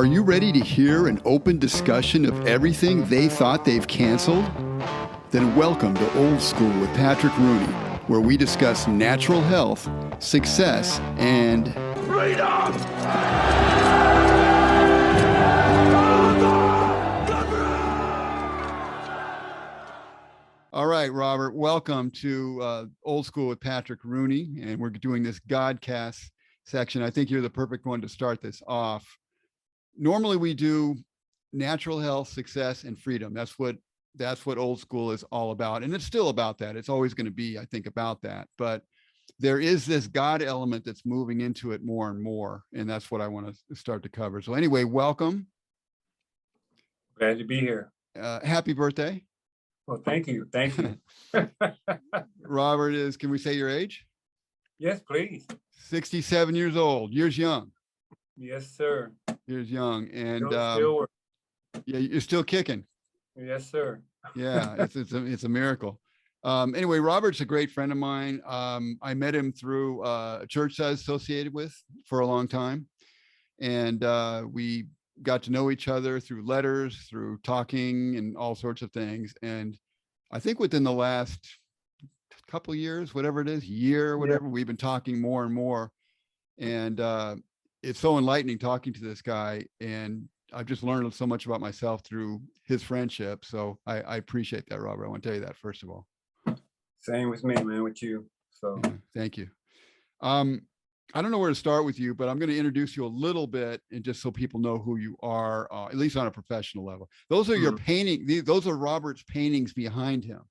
Are you ready to hear an open discussion of everything they thought they've canceled? Then welcome to Old School with Patrick Rooney, where we discuss natural health, success, and freedom! All right, Robert, welcome to Old School with Patrick Rooney, and we're doing this Godcast section. I think you're the perfect one to start this off. Normally we do natural health, success, and freedom. That's what Old School is all about. And it's still about that. It's always going to be, I think, about that. But there is this God element that's moving into it more and more. And that's what I want to start to cover. So anyway, welcome. Glad to be here. Happy birthday. Well, thank you. Thank you. Robert can we say your age? Yes, please. 67 years old. Years young. Yes, sir. Years young. And still yeah, you're still kicking. Yes, sir. Yeah, it's a miracle. Anyway, Robert's a great friend of mine. I met him through a church I was associated with for a long time. And we got to know each other through letters, through talking and all sorts of things. And I think within the last couple of years, whatever it is, whatever, we've been talking more and more. And it's so enlightening talking to this guy. And I've just learned so much about myself through his friendship. So I appreciate that, Robert. I want to tell you that, first of all. Same with me, man, with you. So yeah, thank you. I don't know where to start with you, but I'm going to introduce you a little bit, and just so people know who you are, at least on a professional level. Those are your painting. Those are Robert's paintings behind him,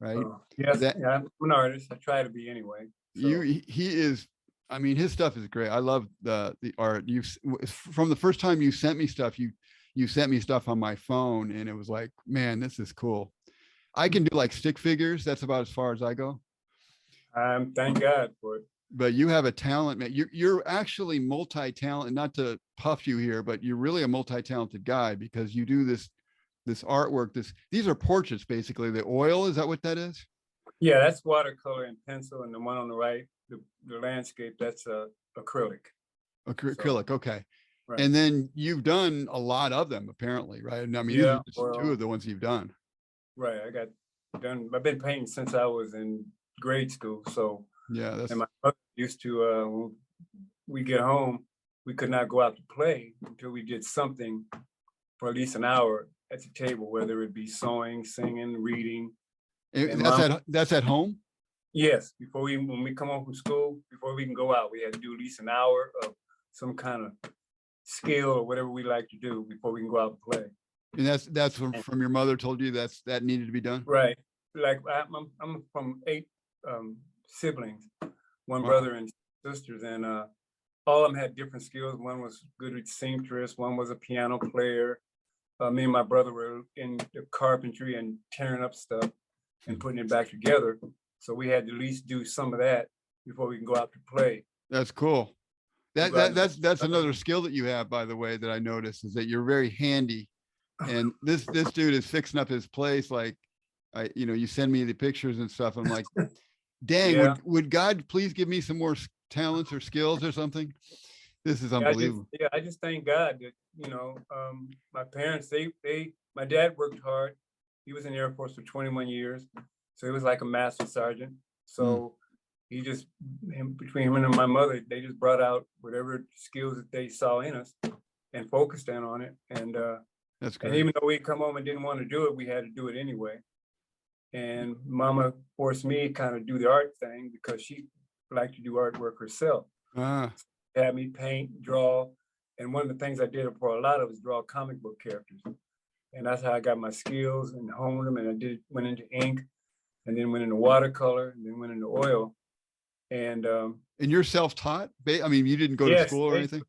right? Yes, yeah, I'm an artist. I try to be anyway. So. He is. I mean, his stuff is great. I love the art. From the first time you sent me stuff, you sent me stuff on my phone, and it was like, man, this is cool. I can do like stick figures. That's about as far as I go. Thank God for it. But you have a talent, man. You're actually multi-talented. Not to puff you here, but you're really a multi-talented guy, because you do this artwork. These are portraits, basically. The oil, is that what that is? Yeah, that's watercolor and pencil, and the one on the right, the landscape, that's acrylic. Acrylic, okay. Right. And then you've done a lot of them, apparently, right? I mean, these are just two of the ones you've done. Right. I've been painting since I was in grade school. So yeah, and my mother used to, when we get home, we could not go out to play until we did something for at least an hour at the table, whether it be sewing, singing, reading. And that's at home? Yes. When we come home from school, before we can go out, we had to do at least an hour of some kind of skill or whatever we like to do before we can go out and play. And that's from your mother told you that needed to be done? Right. Like I'm from 8 siblings, one brother and sisters, and all of them had different skills. One was good at seamstress, one was a piano player. Me and my brother were in the carpentry and tearing up stuff and putting it back together. So we had to at least do some of that before we can go out to play. That's cool. That's another skill that you have, by the way, that I noticed, is that you're very handy. And this dude is fixing up his place. Like, you send me the pictures and stuff. I'm like, dang, yeah. would God please give me some more talents or skills or something? This is unbelievable. I just thank God that, my parents, my dad worked hard. He was in the Air Force for 21 years. So he was like a master sergeant. So between him and my mother, they just brought out whatever skills that they saw in us and focused in on it. And that's great. And even though we come home and didn't want to do it, we had to do it anyway. And Mama forced me to kind of do the art thing because she liked to do artwork herself. Had me paint, draw. And one of the things I did for a lot of was draw comic book characters. And that's how I got my skills and honed them. And went into ink, and then went into watercolor, and then went into oil. And you're self-taught? I mean, you didn't go to school or anything?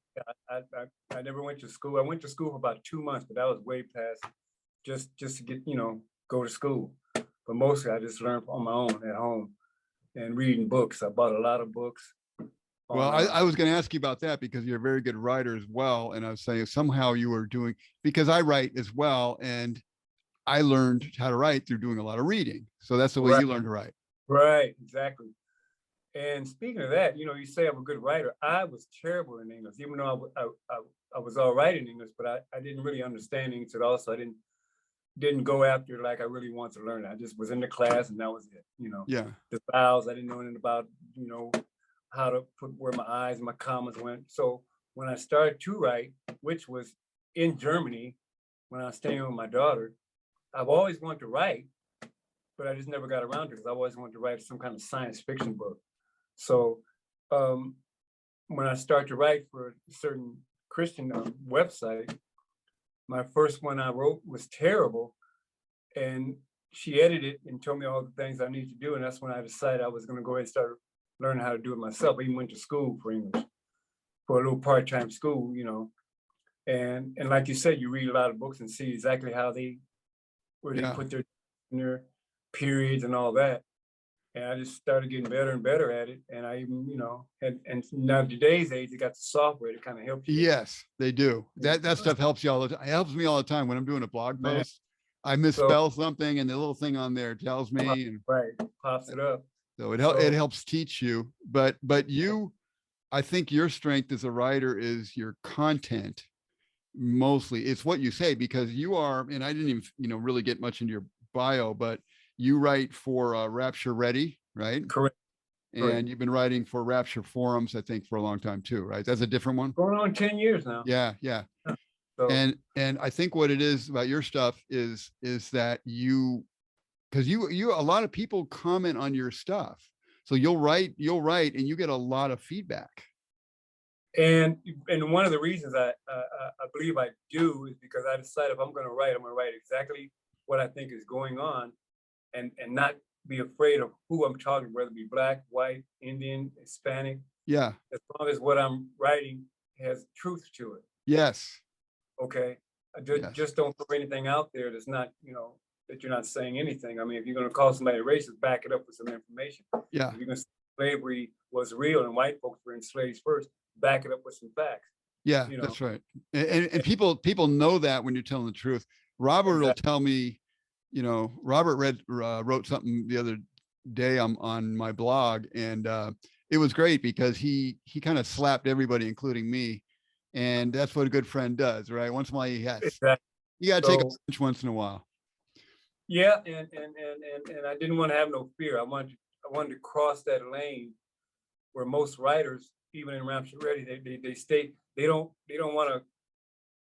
I never went to school. I went to school for about 2 months, but that was way past just to get, go to school. But mostly I just learned on my own at home and reading books. I bought a lot of books. Well, I was going to ask you about that, because you're a very good writer as well. And I was saying somehow you were doing, because I write as well. And I learned how to write through doing a lot of reading. So that's the way you learned to write. Right, exactly. And speaking of that, you know, you say I'm a good writer. I was terrible in English, even though I was all right in English, but I didn't really understand English at all. So I didn't go after it like I really wanted to learn it. I just was in the class and that was it. You know, Yeah. the vowels, I didn't know anything about, you know, how to put where my eyes and my commas went. So when I started to write, which was in Germany, when I was staying with my daughter, I've always wanted to write, but I just never got around to it because I always wanted to write some kind of science fiction book. So when I started to write for a certain Christian website, my first one I wrote was terrible. And she edited it and told me all the things I need to do. And that's when I decided I was going to go ahead and start learning how to do it myself. I even went to school for English, for a little part-time school, you know. And like you said, you read a lot of books and see exactly how where they put their periods and all that. And I just started getting better and better at it. And I even, you know, and now today's age, they got the software to kind of help you. Yes, they do. That stuff helps you all the time. It helps me all the time when I'm doing a blog post. I misspell something and the little thing on there tells me. And, right, pops it up. So it helps teach you. But you, I think your strength as a writer is your content. Mostly it's what you say, because you are, and I didn't even, you know, really get much into your bio, but you write for Rapture Ready, right? Correct. And you've been writing for Rapture Forums, I think, for a long time too, right? That's a different one. Going on 10 years now. Yeah. So, and I think what it is about your stuff is that because you a lot of people comment on your stuff, so you'll write and you get a lot of feedback. And one of the reasons I believe I do is because I decide if I'm going to write exactly what I think is going on, and not be afraid of who I'm talking, whether it be Black, white, Indian, Hispanic. Yeah. As long as what I'm writing has truth to it. Yes. Okay. Just don't throw anything out there that's not, you know, that you're not saying anything. I mean, if you're going to call somebody racist, back it up with some information. Yeah. If you're going to say slavery was real and white folks were enslaved first, back it up with some facts. Yeah, you know? That's right. And people know that when you're telling the truth. Robert will tell me, you know, Robert wrote something the other day on my blog, and it was great because he kind of slapped everybody, including me. And that's what a good friend does, right? Once in a while, you got to take a punch once in a while. Yeah, and I didn't want to have no fear. I wanted to cross that lane where most writers, even in Rapture Ready, they state they don't want to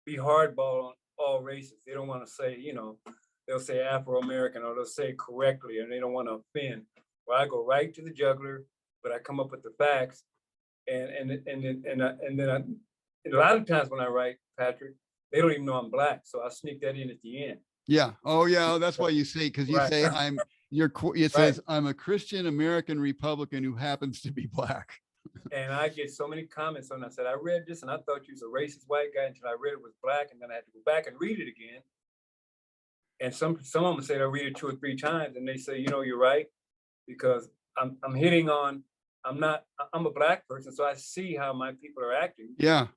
be hardball on all races. They don't want to say, you know, they'll say Afro-American, or they'll say it correctly, and they don't want to offend. Well, I go right to the jugular, but I come up with the facts, and then a lot of times when I write, Patrick, they don't even know I'm Black, so I sneak that in at the end. Yeah. Oh, yeah. That's why you say, because you say it says I'm a Christian American Republican who happens to be Black. And I get so many comments on it. I said, I read this and I thought you was a racist white guy until I read it was Black, and then I had to go back and read it again. And some of them say they'll read it 2 or 3 times, and they say, you know, you're right, because I'm hitting on, I'm a Black person, so I see how my people are acting. Yeah.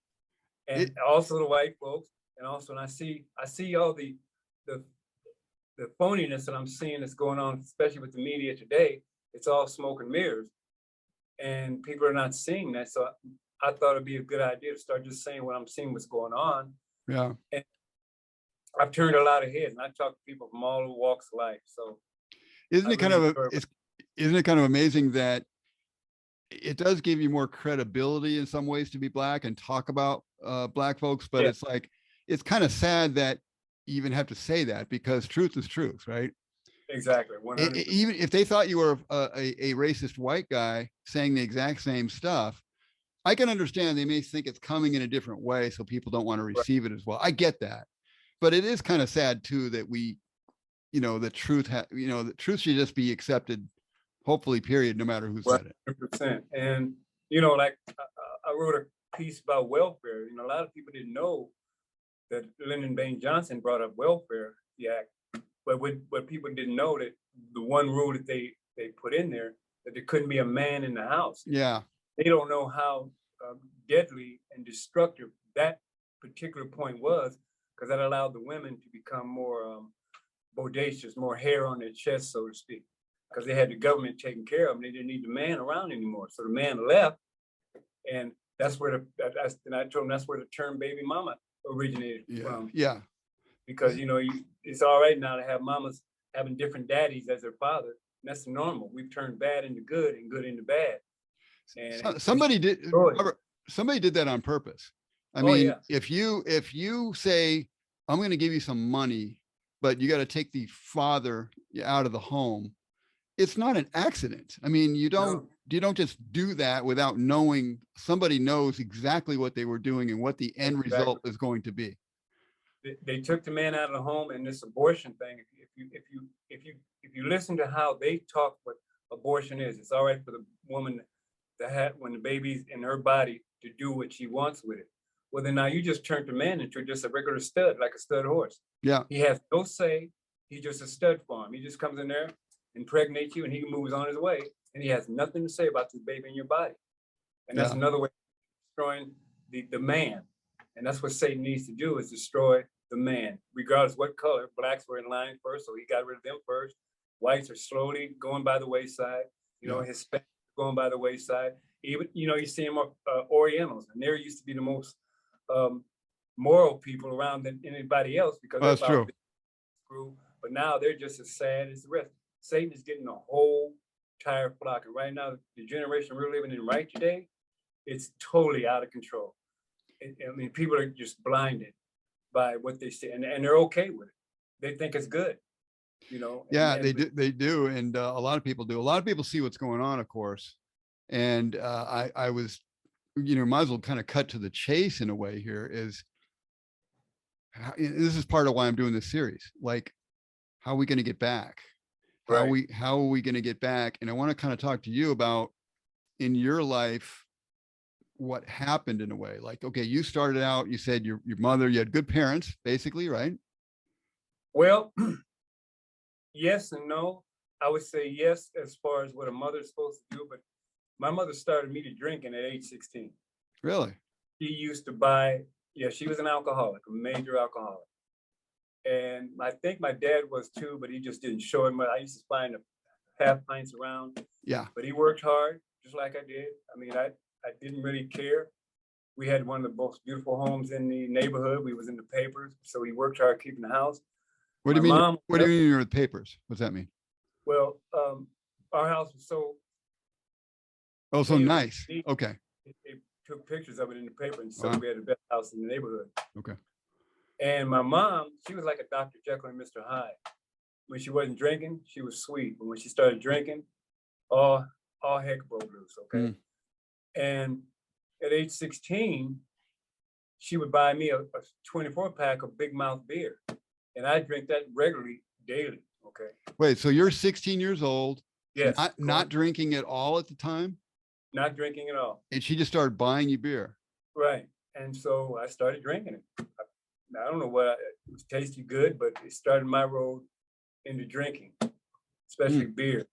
And also the white folks, and also when I see all the phoniness that I'm seeing that's going on, especially with the media today. It's all smoke and mirrors, and people are not seeing that. So I thought it'd be a good idea to start just saying what I'm seeing, what's going on. Yeah. And I've turned a lot of heads, and I talk to people from all walks of life. So isn't it kind of amazing that it does give you more credibility in some ways to be Black and talk about Black folks, but it's like, it's kind of sad that you even have to say that, because truth is truth, right? Exactly. 100%. Even if they thought you were a racist white guy saying the exact same stuff, I can understand they may think it's coming in a different way, so people don't want to receive it as well. I get that, but it is kind of sad too that we, you know, the truth should just be accepted, hopefully, period, no matter who said it. 100%. And you know, like I wrote a piece about welfare. You know, a lot of people didn't know that Lyndon Baines Johnson brought up welfare, the act, but what people didn't know, that the one rule that they put in there, that there couldn't be a man in the house. Yeah. They don't know how deadly and destructive that particular point was, because that allowed the women to become more bodacious, more hair on their chest, so to speak. because they had the government taking care of them. They didn't need the man around anymore. So the man left, and that's where and I told him that's where the term baby mama originated from. Yeah. Because, it's all right now to have mamas having different daddies as their father. And that's normal. We've turned bad into good and good into bad. And somebody did, Robert, somebody did that on purpose. I mean, if you say, I'm going to give you some money, but you got to take the father out of the home, it's not an accident. I mean, you don't just do that without knowing. Somebody knows exactly what they were doing and what the end result is going to be. They took the man out of the home, and this abortion thing. If you listen to how they talk what abortion is, it's all right for the woman to have, when the baby's in her body, to do what she wants with it. Well, then now you just turned the man into just a regular stud, like a stud horse. Yeah. He has no say. He's just a stud farm. He just comes in there, impregnates you, and he moves on his way. And he has nothing to say about this baby in your body. And that's another way of destroying the man. And that's what Satan needs to do, is destroy the man, regardless what color. Blacks were in line first, so he got rid of them first. Whites are slowly going by the wayside. Hispanics going by the wayside. Even, you see more Orientals, and they're used to be the most moral people around than anybody else, because that's true. But now they're just as sad as the rest. Satan is getting a whole entire flock, and right now the generation we're living in right today, it's totally out of control. I mean, people are just blinded by what they see, and they're okay with it. They think it's good, Yeah, they do, and a lot of people do. A lot of people see what's going on, of course. And I was, might as well kind of cut to the chase in a way here. This is part of why I'm doing this series. Like, how are we going to get back? How are we going to get back? And I want to kind of talk to you about, in your life, what happened in a way. Like, okay, you started out, you said your mother, you had good parents, basically, right? Well, yes and no. I would say yes, as far as what a mother's supposed to do, but my mother started me to drinking at age 16. Really? She used to buy, she was an alcoholic, a major alcoholic. And I think my dad was too, but he just didn't show it much. I used to find half pints around. Yeah. But he worked hard, just like I did. I mean, I didn't really care. We had one of the most beautiful homes in the neighborhood. We was in the papers, so he worked hard keeping the house. What do you mean? What do you mean you're with papers? What's that mean? Well, our house was so. Oh, so nice. Okay. They took pictures of it in the paper, and so we had the best house in the neighborhood. Okay. And my mom, she was like a Dr. Jekyll and Mr. Hyde. When she wasn't drinking, she was sweet. But when she started drinking, all heck broke loose. Okay. And at age 16, she would buy me a 24-pack of Big Mouth beer, and I drink that regularly, daily. Okay. Wait, so you're 16 years old? Yes. Not drinking at all at the time? Not drinking at all. And she just started buying you beer. Right. And so I started drinking it. I don't know what, it was tasty good, but it started my road into drinking, especially beer.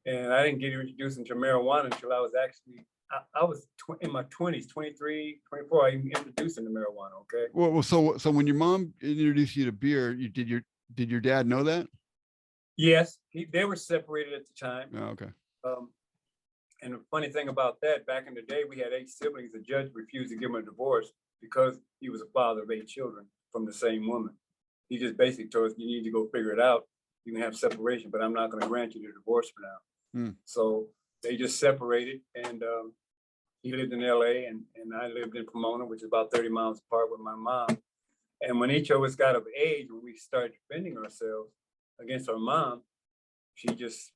And I didn't get introduced into marijuana until I was actually, I was in my 20s, 23, 24. I even introduced into marijuana. Okay. Well, so when your mom introduced you to beer, did your dad know that? Yes, they were separated at the time. Oh, okay. And the funny thing about that, back in the day, we had 8 siblings. The judge refused to give him a divorce because he was a father of 8 children from the same woman. He just basically told us, you need to go figure it out. You can have separation, but I'm not going to grant you the divorce for now. So they just separated, and he lived in LA and I lived in Pomona, which is about 30 miles apart with my mom. And when each of us got of age, when we started defending ourselves against our mom, she just,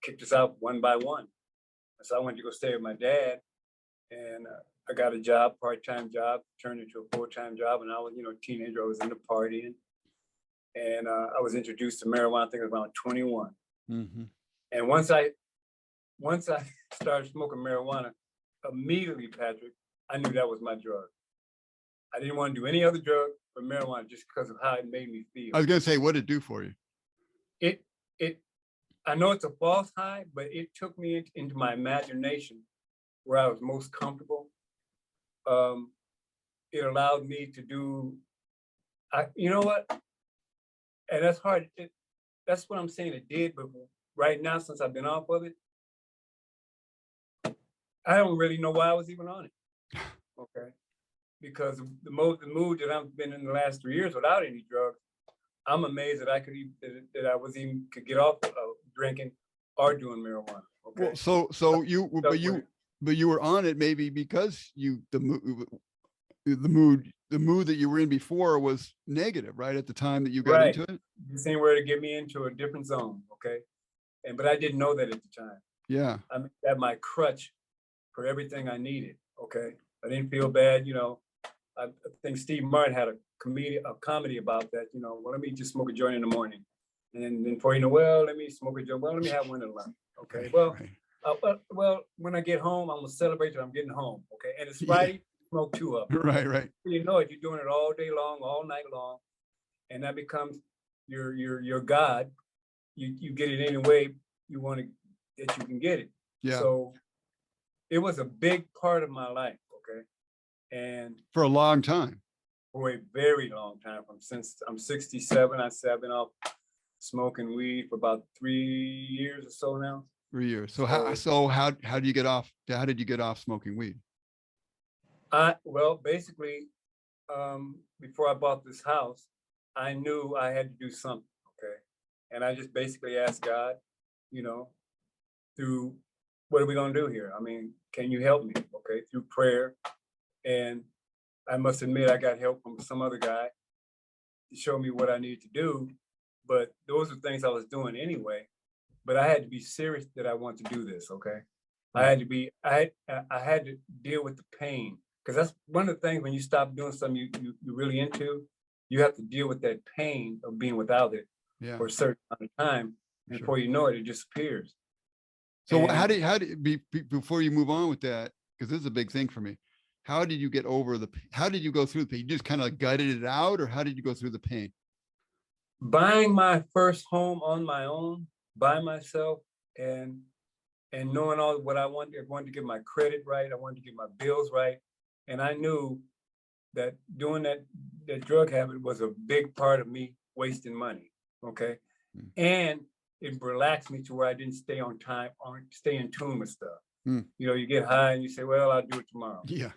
kicked us out one by one. So I went to go stay with my dad, and I got a job, part-time job, turned into a full-time job. And I was, a teenager, I was into partying. And I was introduced to marijuana, I think I was around 21. And once I started smoking marijuana, immediately, Patrick, I knew that was my drug. I didn't want to do any other drug but marijuana just because of how it made me feel. I was going to say, what did it do for you? I know it's a false high, but it took me into my imagination where I was most comfortable. It allowed me to do, you know what? And that's hard. That's what I'm saying it did, but right now, since I've been off of it, I don't really know why I was even on it. Okay. Because the mood that I've been in the last 3 years without any drugs, I'm amazed that I could even, that I was even could get off of drinking or doing marijuana. Okay. Well, so you were on it maybe because the mood that you were in before was negative, right? At the time that you got right. into it. This ain't where to get me into a different zone. Okay. But I didn't know that at the time. Yeah. I made that my crutch for everything I needed. Okay. I didn't feel bad, I think Steve Martin had a comedy about that, well, let me just smoke a joint in the morning. And then before you know, well, let me smoke a joint. Well, let me have one in lunch. Okay. Well, when I get home, I'm gonna celebrate that I'm getting home. Okay. And it's Friday, smoke 2 of them. Right. You know it, you're doing it all day long, all night long. And that becomes your God. You get it any way you want to, that you can get it. Yeah. So it was a big part of my life. Okay. And for a long time. For a very long time. Since I'm 67, I've been off smoking weed for about 3 years or so now. 3 years. So how do you get off? How did you get off smoking weed? Well, basically, before I bought this house, I knew I had to do something. Okay. And I just basically asked God, through what are we going to do here? I mean, can you help me? Okay. Through prayer. And I must admit, I got help from some other guy to show me what I needed to do. But those are things I was doing anyway. But I had to be serious that I want to do this. Okay. I had to deal with the pain, because that's one of the things when you stop doing something you're really into, you have to deal with that pain of being without it for a certain amount of time. And before you know it, it disappears. So how did before you move on with that, because this is a big thing for me, how did you get over how did you go through the pain? You just kind of gutted it out, or how did you go through the pain? Buying my first home on my own, by myself, and knowing all what I wanted to get my credit right. I wanted to get my bills right. And I knew that doing that drug habit was a big part of me wasting money. Okay. And it relaxed me to where I didn't stay on time, or stay in tune with stuff. You get high and you say, well, I'll do it tomorrow. Yeah.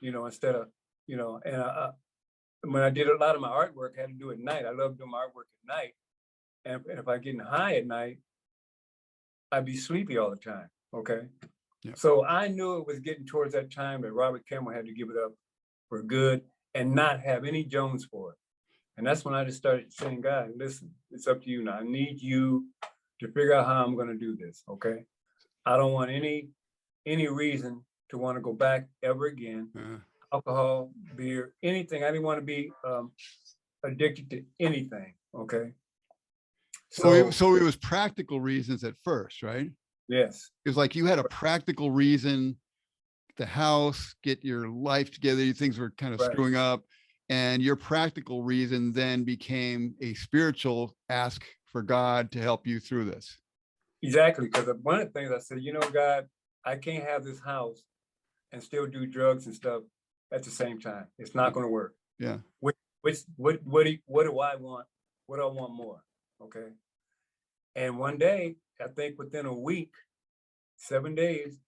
Instead of, and when I did a lot of my artwork, I had to do it at night. I love doing my artwork at night. And if I get high at night, I'd be sleepy all the time. Okay. Yeah. So I knew it was getting towards that time that Robert Campbell had to give it up for good and not have any Jones for it. And that's when I just started saying, God, listen, it's up to you now. I need you to figure out how I'm going to do this. Okay. I don't want any reason to want to go back ever again. Alcohol, beer, anything. I didn't want to be addicted to anything. Okay. So it was practical reasons at first, right? Yes. It was like you had a practical reason, the house, get your life together. Things were kind of screwing up. And your practical reason then became a spiritual ask for God to help you through this. Exactly. Because one of the things I said, God, I can't have this house and still do drugs and stuff at the same time. It's not going to work. Yeah. What do I want? What do I want more? Okay. And one day, I think within a week, 7 days,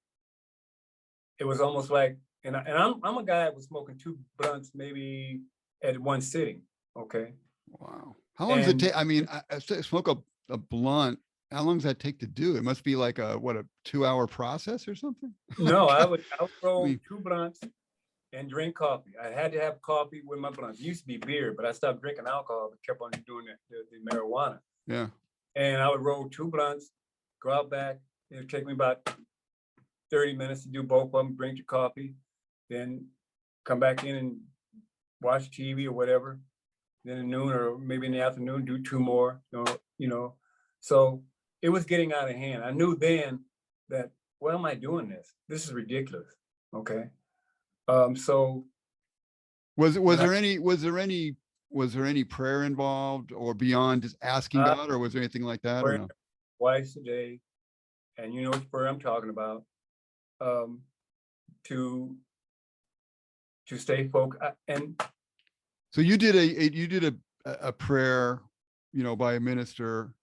it was almost like, and I'm a guy that was smoking 2 blunts maybe at one sitting. Okay. Wow. How long does it take? I mean, I smoke a blunt. How long does that take to do? It must be like a 2-hour process or something? No, I would roll 2 blunts and drink coffee. I had to have coffee with my blunts. It used to be beer, but I stopped drinking alcohol but kept on doing the marijuana. Yeah. And I would roll 2 blunts, go out back. It would take me about 30 minutes to do both of them, drink the coffee, then come back in and watch TV or whatever. Then at noon or maybe in the afternoon, do 2 more, So it was getting out of hand. I knew then that, why am I doing this? This is ridiculous. Okay. So was there any prayer involved or beyond just asking God, or was there anything like that? Or no? Twice a day. And you know which prayer I'm talking about. To stay focused. And so you did a prayer, by a minister,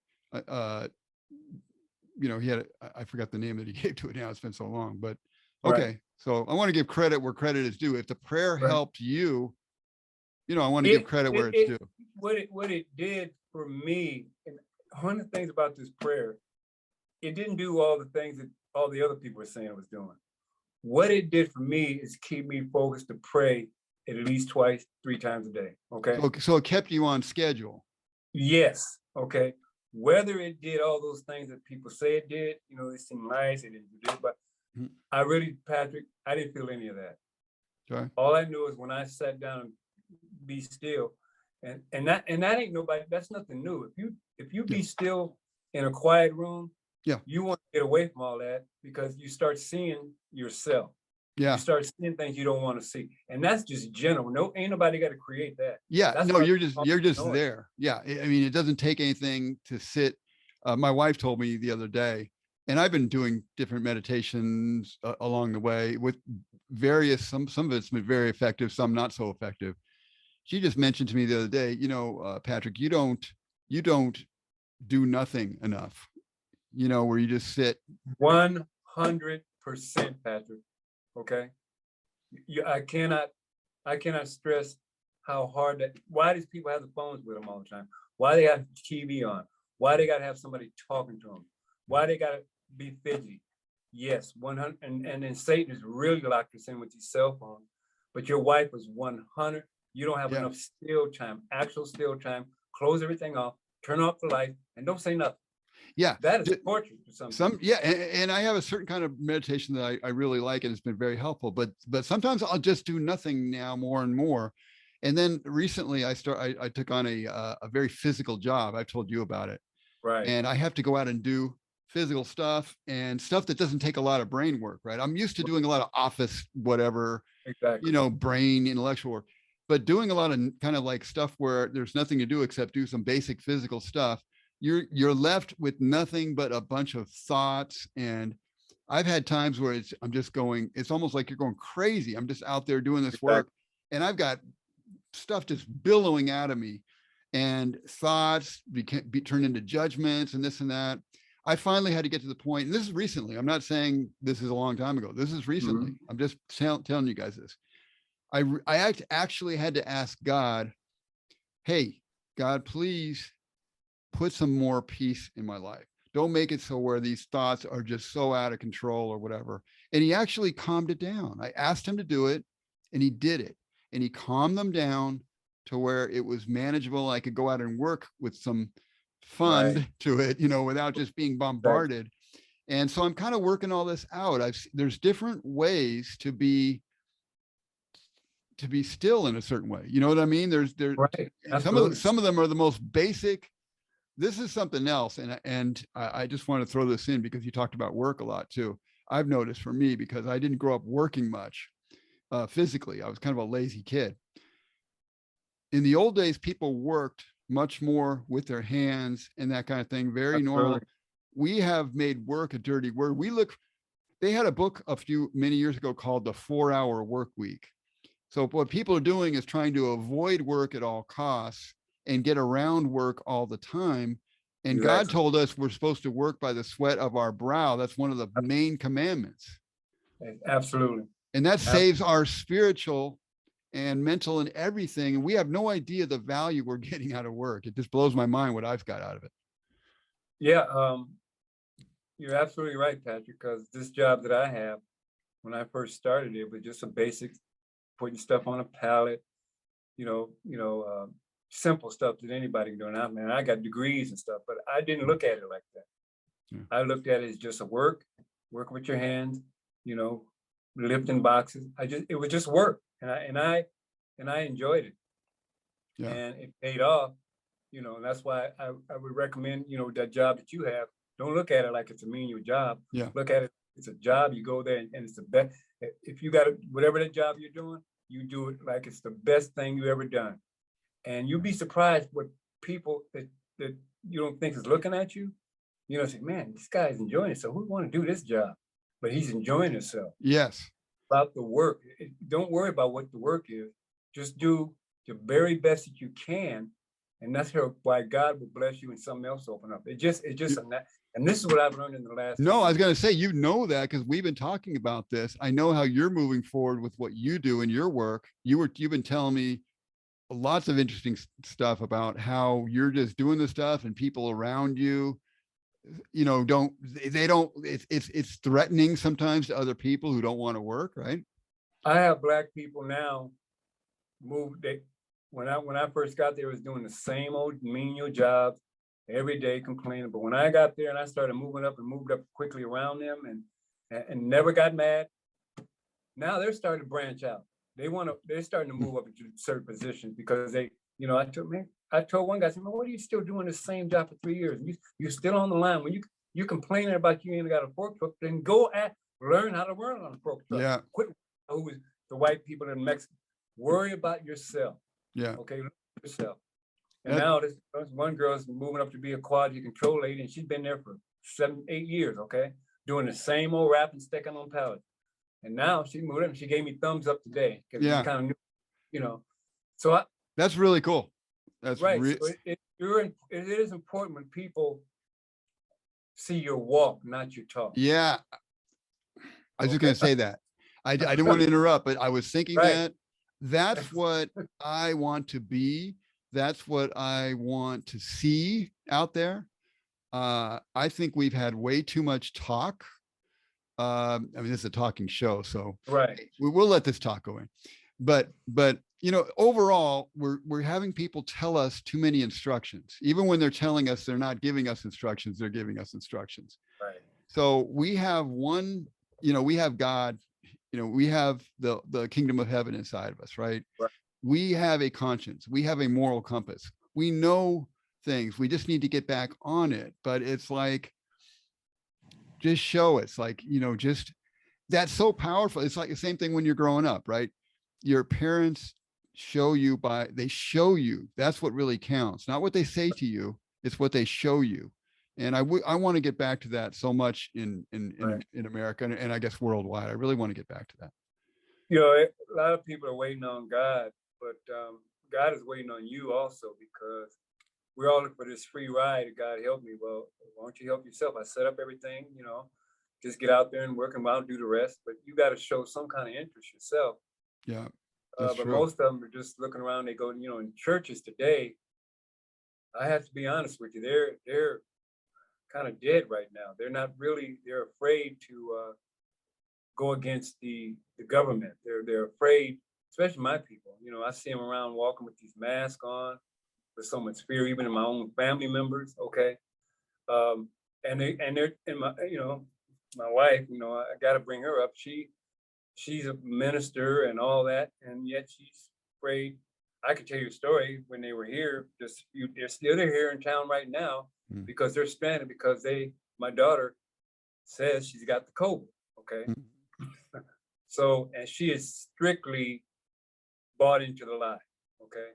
you know, he had, I forgot the name that he gave to it now. It's been so long, but Right. okay. So I want to give credit where credit is due. If the prayer Right. helped you, you know, I want to give credit where it's due. What it did for me, and one of the things about this prayer, it didn't do all the things that all the other people were saying it was doing. What it did for me is keep me focused to pray at least twice, 3 times a day. Okay. So it kept you on schedule. Yes. Okay. Whether it did all those things that people say it did, you know, it seemed nice, it did, but I really, Patrick, I didn't feel any of that. Okay. All I knew is when I sat down and be still, and that ain't nobody, that's nothing new. If you be still in a quiet room, you want to get away from all that because you start seeing yourself. You start seeing things you don't want to see. And that's just general. No, ain't nobody got to create that. Yeah, that's no, you're just there. Yeah. I mean, it doesn't take anything to sit. My wife told me the other day, and I've been doing different meditations along the way with various, some of it's been very effective, some not so effective. She just mentioned to me the other day, you know, Patrick, you don't do nothing enough, you know, where you just sit. 100%, Patrick. Okay. I cannot stress how hard that, why these people have the phones with them all the time? Why they have TV on? Why they got to have somebody talking to them? Why they got to be fidgety? Yes, 100. And then Satan is really locked us in with these cell phones, but your wife is 100. You don't have enough still time, actual still time. Close everything off, turn off the light, and don't say nothing. Yeah, that is torture for some. Yeah, and I have a certain kind of meditation that I really like, and it's been very helpful. But sometimes I'll just do nothing now more and more. And then recently I took on a very physical job. I've told you about it. Right. And I have to go out and do physical stuff and stuff that doesn't take a lot of brain work. Right. I'm used to doing a lot of office, whatever, you know, brain intellectual work, but doing a lot of kind of like stuff where there's nothing to do except do some basic physical stuff. You're left with nothing but a bunch of thoughts. And I've had times where I'm just going, it's almost like you're going crazy. I'm just out there doing this work and I've got stuff just billowing out of me and thoughts be turned into judgments and this and that. I finally had to get to the point, and this is recently, I'm not saying this is a long time ago. This is recently. I'm just telling you guys this. I actually had to ask God, hey, God, please put some more peace in my life. Don't make it so where these thoughts are just so out of control or whatever. And he actually calmed it down. I asked him to do it and he did it. And he calmed them down to where it was manageable. I could go out and work with some fun to it, you know, without just being bombarded. And so I'm kind of working all this out. There's different ways to be still in a certain way. You know what I mean? There's some of them are the most basic. This is something else. And I just want to throw this in because you talked about work a lot too. I've noticed for me, because I didn't grow up working much physically. I was kind of a lazy kid. In the old days, people worked much more with their hands and that kind of thing. Very normal. We have made work a dirty word. They had a book many years ago called The 4-Hour Work Week. So what people are doing is trying to avoid work at all costs and get around work all the time. And God told us we're supposed to work by the sweat of our brow. That's one of the main commandments. Absolutely. And that saves our spiritual and mental and everything. And we have no idea the value we're getting out of work. It just blows my mind what I've got out of it. Yeah, you're absolutely right, Patrick, because this job that I have, when I first started, it was just a basic putting stuff on a pallet, simple stuff that anybody can do. Now, man, I got degrees and stuff, but I didn't look at it like that. Yeah. I looked at it as just a work with your hands, lifting boxes. It was just work, and I enjoyed it. Yeah. And it paid off, and that's why I would recommend, that job that you have. Don't look at it like it's a menial job. Yeah. Look at it, it's a job. You go there and it's the best. If you got whatever that job you're doing, you do it like it's the best thing you ever done. And you'd be surprised what people that you don't think is looking at you, say, man, this guy's enjoying it. So who want to do this job? But he's enjoying himself. Yes. About the work. Don't worry about what the work is. Just do the very best that you can. And that's why God will bless you and something else open up. It's just And this is what I've learned in the last. No, I was going to say, you know that because we've been talking about this. I know how you're moving forward with what you do in your work. You've been telling me lots of interesting stuff about how you're just doing the stuff and people around you, you know, it's threatening sometimes to other people who don't want to work, right? I have Black people now when I first got there, was doing the same old menial jobs every day, complaining. But when I got there and I started moving up and moved up quickly around them and never got mad, now they're starting to branch out. They're starting to move up into certain positions because they, you know, I told one guy, I said, man, what are you still doing the same job for 3 years? You're still on the line. When you complaining about you ain't got a fork truck, then go learn how to run on a fork truck. Yeah. Quit who was the white people in Mexico. Worry about yourself. Yeah. Okay, look at yourself. And now this one girl's moving up to be a quality control lady, and she's been there for 7, 8 years, okay? Doing the same old rap and sticking on pallets. And now she moved up and she gave me thumbs up today. Yeah. We kind of knew, you know. So that's really cool. That's right. So it is important when people see your walk, not your talk. Yeah. I was just going to say that. I didn't want to interrupt, but I was thinking that's what I want to be. That's what I want to see out there. I think we've had way too much talk. I mean, this is a talking show, so we'll let this talk go in. But you know, overall, we're having people tell us too many instructions. Even when they're telling us they're not giving us instructions, they're giving us instructions. Right. So we have one, you know, we have God, you know, we have the kingdom of heaven inside of us, right? We have a conscience. We have a moral compass. We know things. We just need to get back on it. But it's like, just show us, like, you know, just that's so powerful. It's like the same thing when you're growing up, right? Your parents show you they show you. That's what really counts. Not what they say to you. It's what they show you. And I want to get back to that so much in America and I guess worldwide. I really want to get back to that. You know, a lot of people are waiting on God, but God is waiting on you also, because we're all looking for this free ride. God help me. Well, why don't you help yourself? I set up everything, you know, just get out there and work and I'll do the rest. But you got to show some kind of interest yourself. Yeah. But true. Most of them are just looking around. They go, you know, in churches today, I have to be honest with you, they're kind of dead right now. They're afraid to go against the government. They're afraid, especially my people. You know, I see them around walking with these masks on with so much fear, even in my own family members. Okay. And they're in my, you know, my wife, you know, I got to bring her up. She's a minister and all that. And yet she's afraid. I could tell you a story when they were here, they're still here in town right now because they're stranded because my daughter says she's got the COVID. Okay. So, and she is strictly bought into the lie. Okay.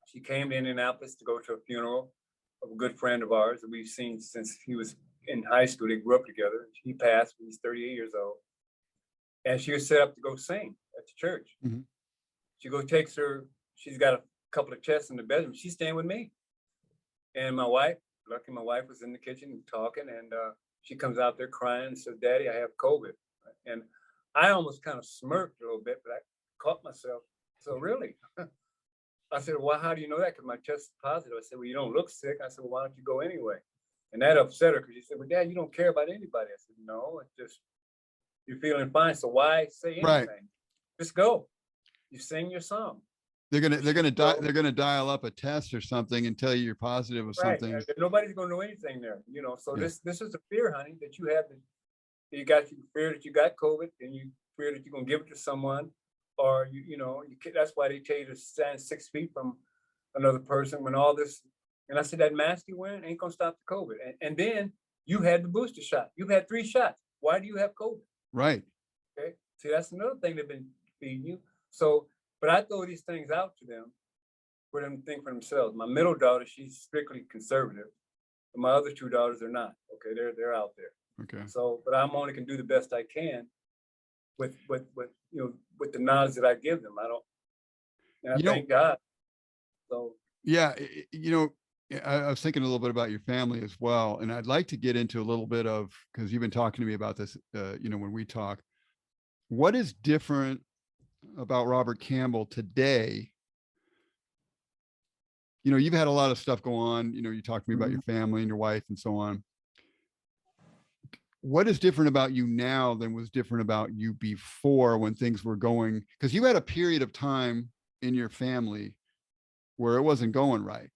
She came to Indianapolis to go to a funeral of a good friend of ours that we've seen since he was in high school. They grew up together. He passed when he's 38 years old. And she was set up to go sing at the church. She takes her, she's got a couple of chests in the bedroom. She's staying with me. And my wife was in the kitchen talking, and she comes out there crying and says, Daddy, I have COVID. And I almost kind of smirked a little bit, but I caught myself. So really? I said, well, how do you know that? Because my test is positive. I said, well, you don't look sick. I said, well, why don't you go anyway? And that upset her because she said, well, Dad, you don't care about anybody. I said, no, it's just, you're feeling fine. So why say anything? Right. Just go. You sing your song. They're gonna dial up a test or something and tell you you're positive of something. And nobody's gonna know anything there, you know. So this is a fear, honey, that you have. You fear that you got COVID, and you fear that you're gonna give it to someone, or you know. That's why they tell you to stand 6 feet from another person. When all this, and I said that mask you're wearing ain't gonna stop the COVID. And then you had the booster shot. You've had 3 shots. Why do you have COVID? Right. Okay. See, that's another thing they've been feeding you. So. But I throw these things out to them for them to think for themselves. My middle daughter, she's strictly conservative. But my other 2 daughters are not. Okay, they're out there. Okay. So, but I'm only can do the best I can with you know, with the knowledge that I give them. I don't. And I thank God. So. Yeah, you know, Yeah, I was thinking a little bit about your family as well, and I'd like to get into a little bit of, because you've been talking to me about this, when we talk, what is different about Robert Campbell today? You've had a lot of stuff go on. You talked to me about your family and your wife and so on. What is different about you now than was different about you before when things were going? Because you had a period of time in your family where it wasn't going right.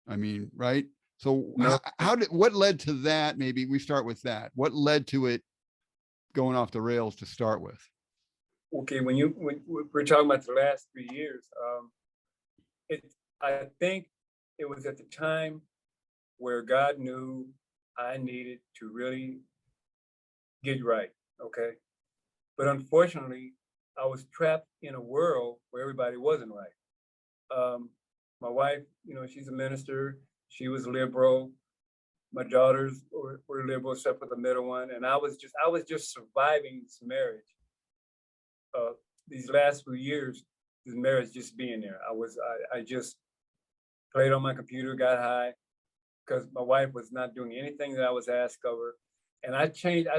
I mean, right? So No. what led to that? Maybe we start with that. What led to it going off the rails to start with? Okay, when we're talking about the last 3 years, I think it was at the time where God knew I needed to really get right. Okay, but unfortunately, I was trapped in a world where everybody wasn't right. My wife, she's a minister. She was liberal. My daughters were liberal, except for the middle one, and I was just surviving this marriage. These last few years, this marriage just being there. I just played on my computer, got high, because my wife was not doing anything that I was asked of her. And I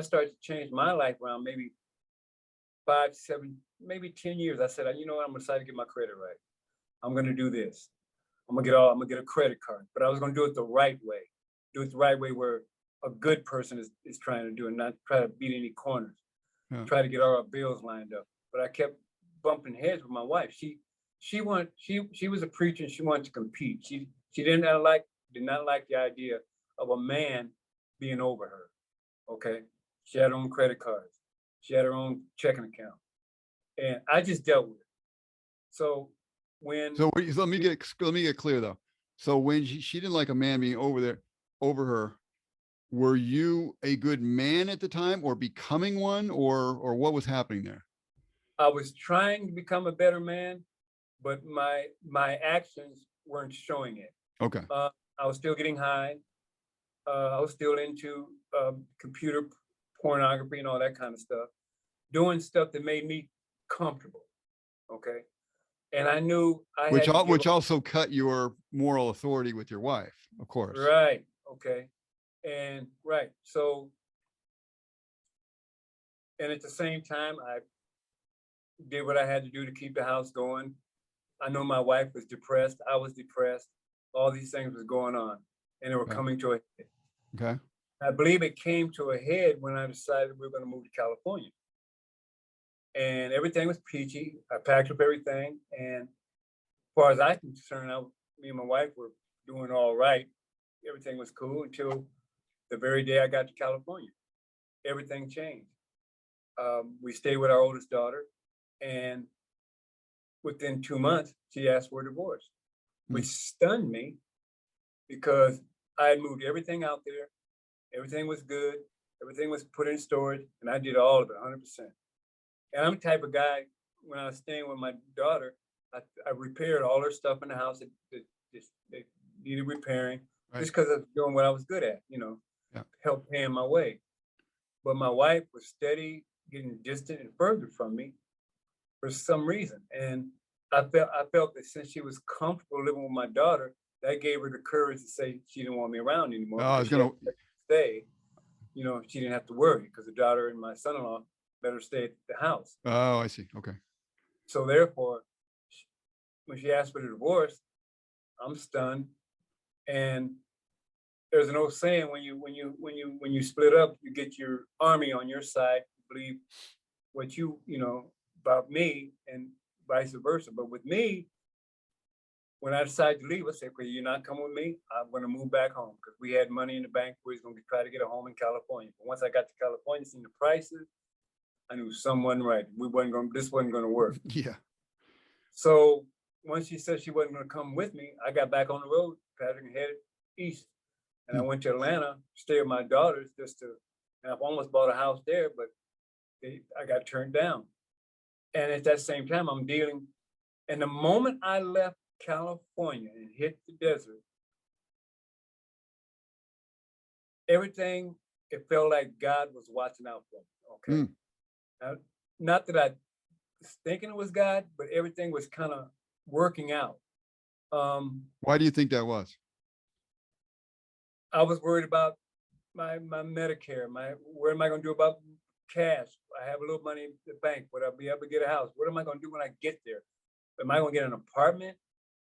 started to change my life around maybe 5, 7, maybe 10 years. I said, you know what, I'm gonna decide to get my credit right. I'm gonna do this. I'm gonna get a credit card, but I was gonna do it the right way. Do it the right way where a good person is trying to do it, not try to beat any corners. Yeah. Try to get all our bills lined up. But I kept bumping heads with my wife. She was a preacher and she wanted to compete. She did not like the idea of a man being over her. Okay. She had her own credit cards. She had her own checking account. And I just dealt with it. So let me get clear though. So when she didn't like a man being over her, were you a good man at the time or becoming one, or what was happening there? I was trying to become a better man, but my actions weren't showing it. Okay. I was still getting high. I was still into computer pornography and all that kind of stuff, doing stuff that made me comfortable. Okay. And I knew which also cut your moral authority with your wife, of course. Right. Okay. And right. So, and at the same time, I did what I had to do to keep the house going. I know my wife was depressed. I was depressed. All these things was going on, and they were coming to a head. Okay. I believe it came to a head when I decided we were going to move to California. And everything was peachy. I packed up everything. And as far as I'm concerned, me and my wife were doing all right. Everything was cool until the very day I got to California. Everything changed. We stayed with our oldest daughter, and within 2 months, she asked for a divorce, which stunned me because I had moved everything out there. Everything was good. Everything was put in storage, and I did all of it 100%. And I'm the type of guy, when I was staying with my daughter, I repaired all her stuff in the house that needed repairing, right, just because I was doing what I was good at, help paying my way. But my wife was steady getting distant and further from me for some reason. And I felt that since she was comfortable living with my daughter, that gave her the courage to say she didn't want me around anymore. I was going to stay. She didn't have to worry because the daughter and my son-in-law let her stay at the house. Oh, I see. Okay. So therefore, when she asked for the divorce, I'm stunned. And there's an old saying: when you split up, you get your army on your side to believe what you about me, and vice versa. But with me, when I decided to leave, I said, "Okay, you're not coming with me. I'm going to move back home," because we had money in the bank. We was going to try to get a home in California. But once I got to California, seeing the prices, I knew something wasn't right. This wasn't going to work. Yeah. So once she said she wasn't going to come with me, I got back on the road, Patrick, and headed east. And I went to Atlanta, stayed with my daughters and I've almost bought a house there, but I got turned down. And at that same time, I'm dealing. And the moment I left California and hit the desert, everything, it felt like God was watching out for me. Okay. Now, not that I was thinking it was God, but everything was kind of working out. Why do you think that was? I was worried about my Medicare, what am I gonna do about cash? I have a little money in the bank, would I be able to get a house? What am I gonna do when I get there? Am I gonna get an apartment?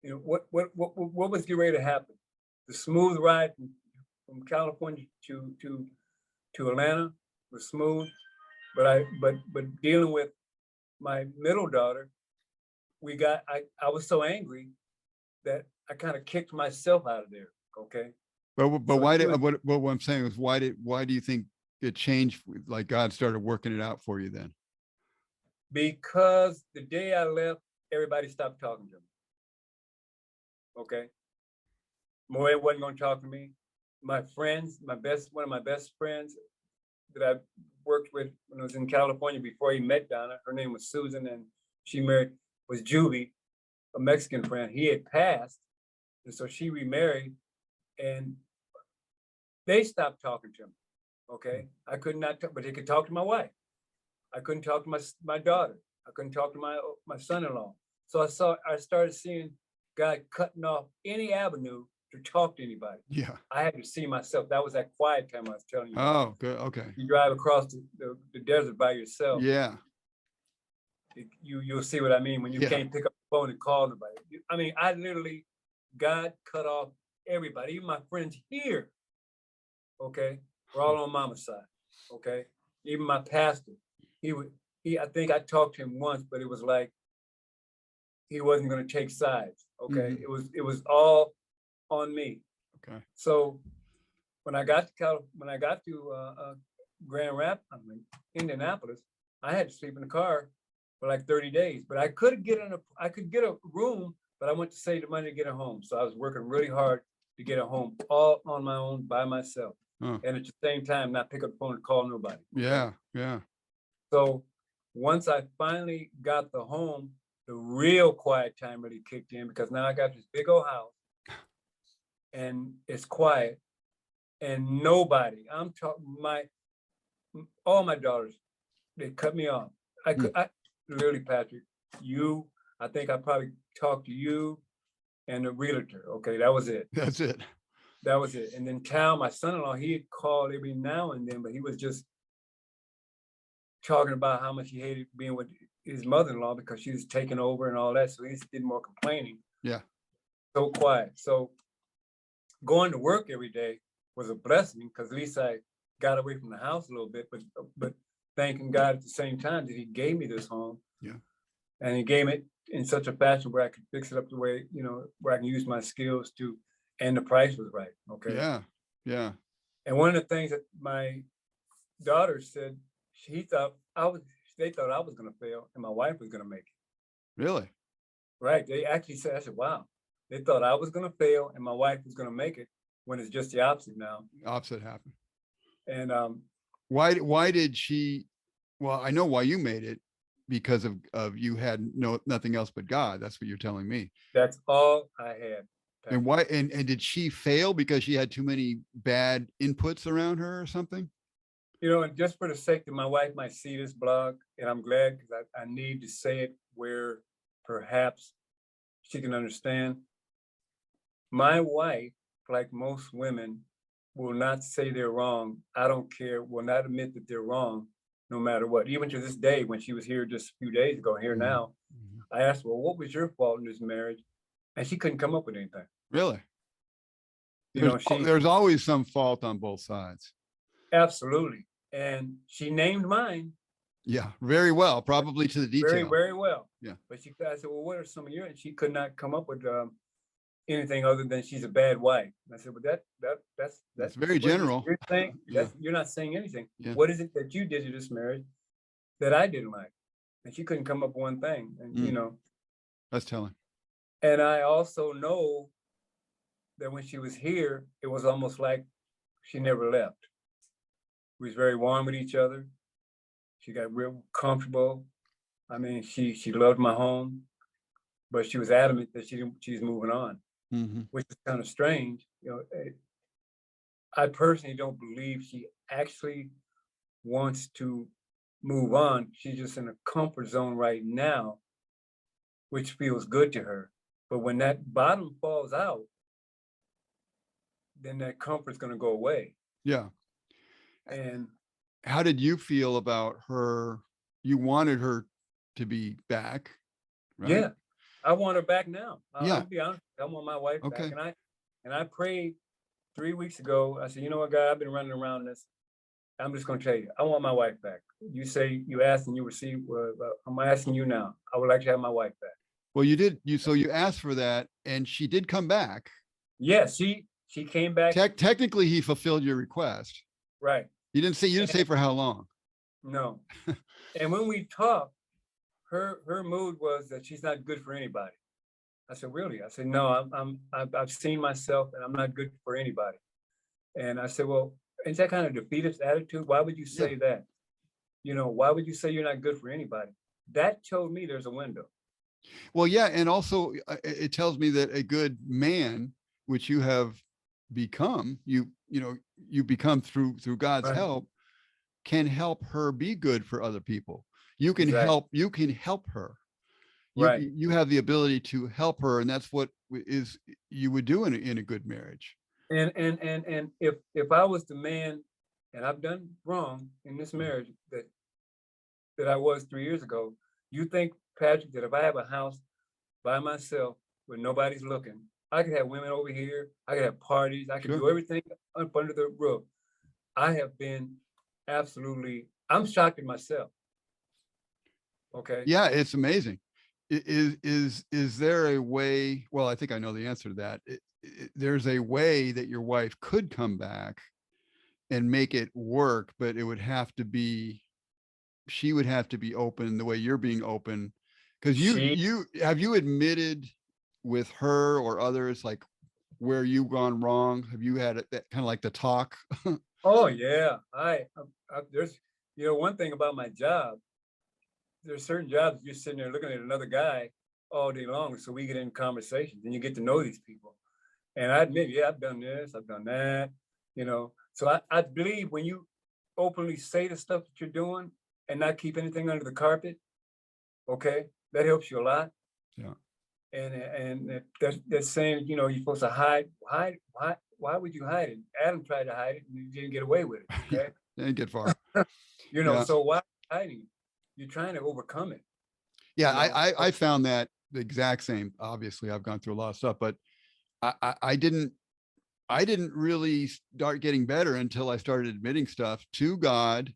You know, what was getting ready to happen? The smooth ride from California to Atlanta was smooth, but dealing with my middle daughter, I was so angry that I kind of kicked myself out of there. Okay. But So why she did was, what I'm saying is why do you think it changed? Like God started working it out for you then? because the day I left, everybody stopped talking to me. Okay. Moe wasn't going to talk to me. My friends, one of my best friends that I worked with when I was in California before he met Donna, her name was Susan, and she was Juvie, a Mexican friend. He had passed, and so she remarried, and they stopped talking to me. Okay. I could not talk, but they could talk to my wife. I couldn't talk to my daughter. I couldn't talk to my son-in-law. So I started seeing God cutting off any avenue to talk to anybody. Yeah. I had to see myself. That was that quiet time I was telling you about. Oh, good. Okay. You drive across the desert by yourself. Yeah. You'll see what I mean when you can't pick up the phone and call nobody. I mean, I literally, God cut off everybody, even my friends here. Okay, we're all on Mama's side. Okay, even my pastor. I think I talked to him once, but it was like he wasn't going to take sides. Okay, it was all on me. Okay. So when I got to Grand Rapids, Indianapolis, I had to sleep in the car for like 30 days. But I could get a room, but I went to save the money to get a home. So I was working really hard to get a home, all on my own by myself, and at the same time not pick up the phone and call nobody. Okay? Yeah. Yeah. So once I finally got the home, the real quiet time really kicked in, because now I got this big old house and it's quiet and nobody. I'm talking all my daughters, they cut me off. I literally, Patrick, I think I probably talked to you and the realtor. Okay, that was it. That's it. That was it. And then Cal, my son-in-law, he had called every now and then, but he was just talking about how much he hated being with his mother-in-law because she was taking over and all that. So he did more complaining. Yeah. So quiet. So going to work every day was a blessing, because at least I got away from the house a little bit, but thanking God at the same time that he gave me this home. Yeah. And he gave it in such a fashion where I could fix it up the way, where I can use my skills and the price was right. Okay. Yeah. Yeah. And one of the things that my daughter said, they thought I was going to fail and my wife was going to make it. Really? Right. They actually said, I said, wow. They thought I was going to fail and my wife was going to make it, when it's just the opposite now. Opposite happened. And why did she? Well, I know why you made it, because of you had nothing else but God. That's what you're telling me. That's all I had. And why? And did she fail because she had too many bad inputs around her or something? And just for the sake that my wife might see this blog, and I'm glad, because I need to say it where perhaps she can understand. My wife, like most women, will not say they're wrong. I don't care, will not admit that they're wrong, no matter what. Even to this day, when she was here just a few days ago, here now, I asked her, well, what was your fault in this marriage? And she couldn't come up with anything. Really? There's always some fault on both sides. Absolutely. And she named mine. Yeah, very well, probably to the detail. Very, very well. Yeah. But I said, well, what are some of your? And she could not come up with anything other than she's a bad wife. And I said, well, that's very general. You're saying, you're not saying anything. Yeah. What is it that you did to this marriage that I didn't like? And she couldn't come up with one thing. And that's telling. And I also know that when she was here, it was almost like she never left. We was very warm with each other. She got real comfortable. I mean, she loved my home, but she was adamant that she's moving on, which is kind of strange. I personally don't believe she actually wants to move on. She's just in a comfort zone right now, which feels good to her. But when that bottom falls out, then that comfort's going to go away. Yeah. And how did you feel about her? You wanted her to be back, right? Yeah, I want her back now. Yeah. I'll be honest. I want my wife Okay. back. And I prayed 3 weeks ago. I said, you know what, God, I've been running around this. I'm just going to tell you, I want my wife back. You say you asked and you received. I'm asking you now. I would like to have my wife back. Well, you did. So you asked for that, and she did come back. Yes, she came back. Technically, he fulfilled your request. Right. You didn't say for how long. No. And when we talked, her mood was that she's not good for anybody. I said, really? I said, no, I've seen myself and I'm not good for anybody. And I said, well, is that kind of defeatist attitude? Why would you say that? You know, why would you say you're not good for anybody? That told me there's a window. Well, yeah. And also it tells me that a good man, which you have become, you become through God's help, can help her be good for other people. You can help her. You have the ability to help her. And that's what you would do in a good marriage. And if I was the man, and I've done wrong in this marriage that I was 3 years ago, you think, Patrick, that if I have a house by myself where nobody's looking, I could have women over here, I could have parties, I could do everything up under the roof. I have been I'm shocked at myself. Okay. Yeah, it's amazing. Is there a way? Well, I think I know the answer to that. There's a way that your wife could come back and make it work, but it would have to be, she would have to be open the way you're being open. Because you admitted with her or others, like where you've gone wrong? Have you had that kind of like the talk? Oh yeah, there's one thing about my job. There's certain jobs you're sitting there looking at another guy all day long, so we get in conversations and you get to know these people. And I admit, yeah, I've done this, I've done that, So I believe when you openly say the stuff that you're doing and not keep anything under the carpet, okay, that helps you a lot. Yeah. And that's saying, you're supposed to hide. Why would you hide it? Adam tried to hide it and he didn't get away with it. Okay. Didn't get far. So why hiding it? You're trying to overcome it. Yeah, I found that the exact same. Obviously, I've gone through a lot of stuff, but I didn't really start getting better until I started admitting stuff to God,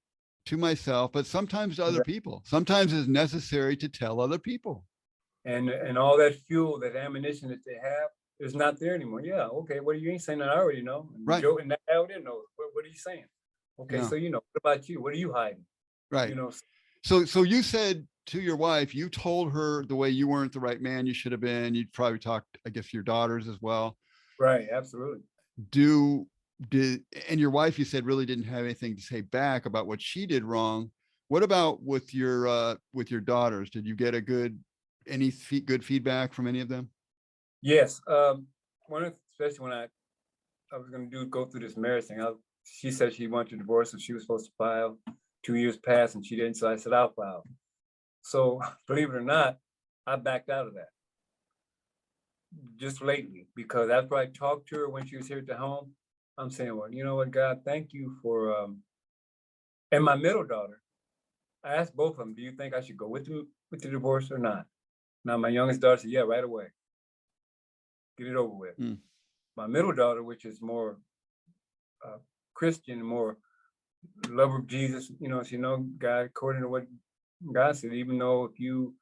to myself, but sometimes to other people. Sometimes it's necessary to tell other people. And all that fuel, that ammunition that they have is not there anymore. Yeah, okay, well, you ain't saying that I already know. And right. Joe and Al didn't know. What are you saying? Okay, so what about you? What are you hiding? Right. So you said to your wife, you told her the way you weren't the right man you should have been. You'd probably talked, I guess, to your daughters as well. Right, absolutely. And your wife, you said, really didn't have anything to say back about what she did wrong. What about with your daughters? Did you get any good feedback from any of them? Yes. Especially when I was going to go through this marriage thing, she said she wanted a divorce, and she was supposed to file. 2 years passed and she didn't, so I said, I'll file. So believe it or not, I backed out of that just lately, because after I talked to her when she was here at the home, I'm saying, well, you know what, God, thank you for, and my middle daughter, I asked both of them, do you think I should go with the divorce or not? Now, my youngest daughter said, yeah, right away. Get it over with. Mm. My middle daughter, which is more Christian, more lover of Jesus, she God, according to what God said, even though if you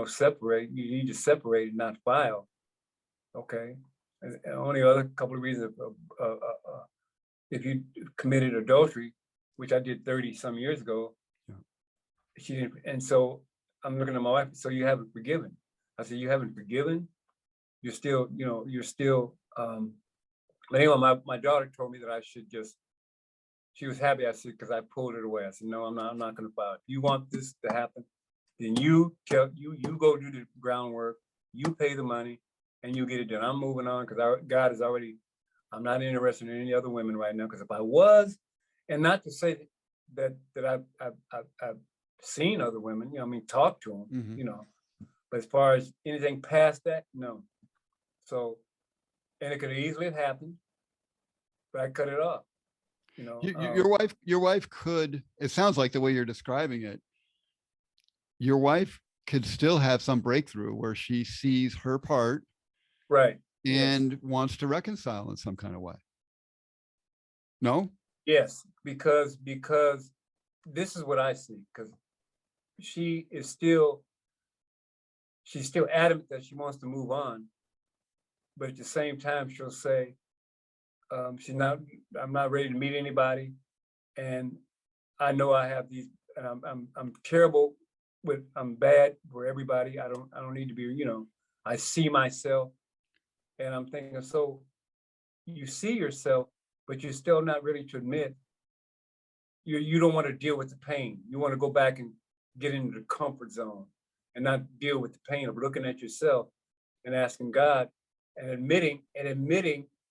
separate, you need to separate and not file. Okay. And only other couple of reasons, if you committed adultery, which I did 30 some years ago, she didn't. And so I'm looking at my wife, so you haven't forgiven. I said, you haven't forgiven? You're still, but anyway, my daughter told me that I should she was happy. I said, because I pulled it away. I said, no, I'm not going to file. If you want this to happen, then you go do the groundwork, you pay the money, and you get it done. I'm moving on because God is already, I'm not interested in any other women right now. Because if I was, and not to say that I've seen other women, talk to them, but as far as anything past that, no. So, and it could easily have happened. but I cut it off. You know, Your wife could, it sounds like the way you're describing it, your wife could still have some breakthrough where she sees her part right. and wants to reconcile in some kind of way. No? Yes, because this is what I see, because she's still adamant that she wants to move on, but at the same time she'll say, I'm not ready to meet anybody, and I know I have these, and I'm terrible with, I'm bad for everybody. I don't need to be, you know, I see myself, and I'm thinking, so you see yourself, but you're still not ready to admit you don't want to deal with the pain. You want to go back and get into the comfort zone and not deal with the pain of looking at yourself and asking God and admitting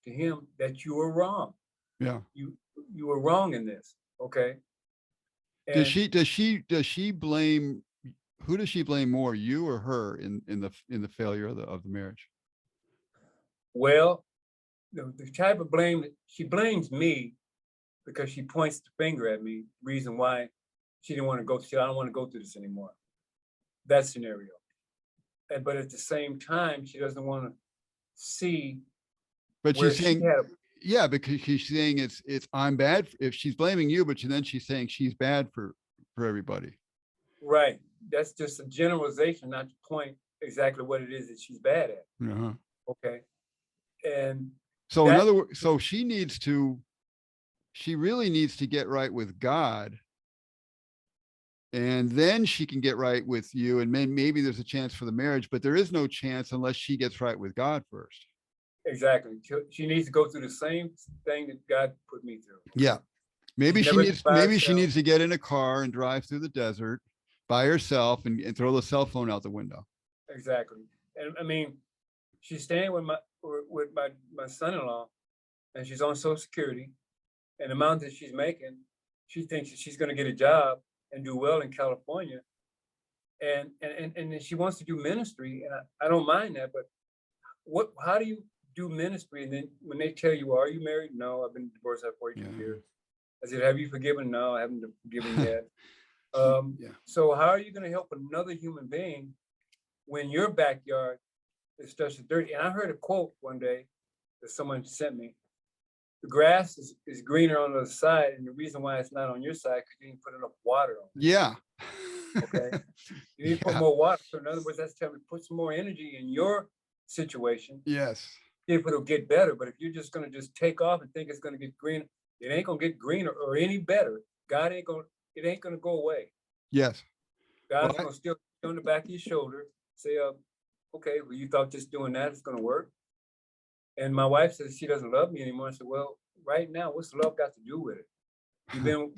to him that you were wrong. Yeah. You were wrong in this. Okay. And does she blame, who does she blame more, you or her, in the failure of the marriage? Well, the type of blame that she blames me, because she points the finger at me, reason why she didn't want to go. I don't want to go through this anymore. That scenario. But at the same time, she doesn't want to see. But she's saying, yeah, because she's saying it's I'm bad. If she's blaming you, but then she's saying she's bad for everybody. Right. That's just a generalization, not to point exactly what it is that she's bad at. Uh-huh. Okay. And so in other words, so she really needs to get right with God, and then she can get right with you, and then maybe there's a chance for the marriage, but there is no chance unless she gets right with God first. Exactly. She needs to go through the same thing that God put me through. Yeah. Maybe she needs to get in a car and drive through the desert by herself and throw the cell phone out the window. Exactly. And I mean, she's staying with my son-in-law, and she's on Social Security, and the amount that she's making, she thinks that she's going to get a job and do well in California. And then she wants to do ministry, and I don't mind that, but how do you do ministry? And then when they tell you, are you married? No, I've been divorced for 42 years. I said, have you forgiven? No, I haven't forgiven yet. So how are you going to help another human being when your backyard is such dirty? And I heard a quote one day that someone sent me. The grass is greener on the other side, and the reason why it's not on your side because you didn't put enough water on it. Yeah. Okay. You need to put more water. So in other words, that's telling me put some more energy in your situation. Yes. See if it'll get better. But if you're just going to just take off and think it's going to get greener, it ain't going to get greener or any better. God ain't going. It ain't going to go away. Yes. God's going to still on the back of your shoulder say, okay, well, you thought just doing that is going to work. And my wife says she doesn't love me anymore. I said, well, right now, what's love got to do with it? You've been,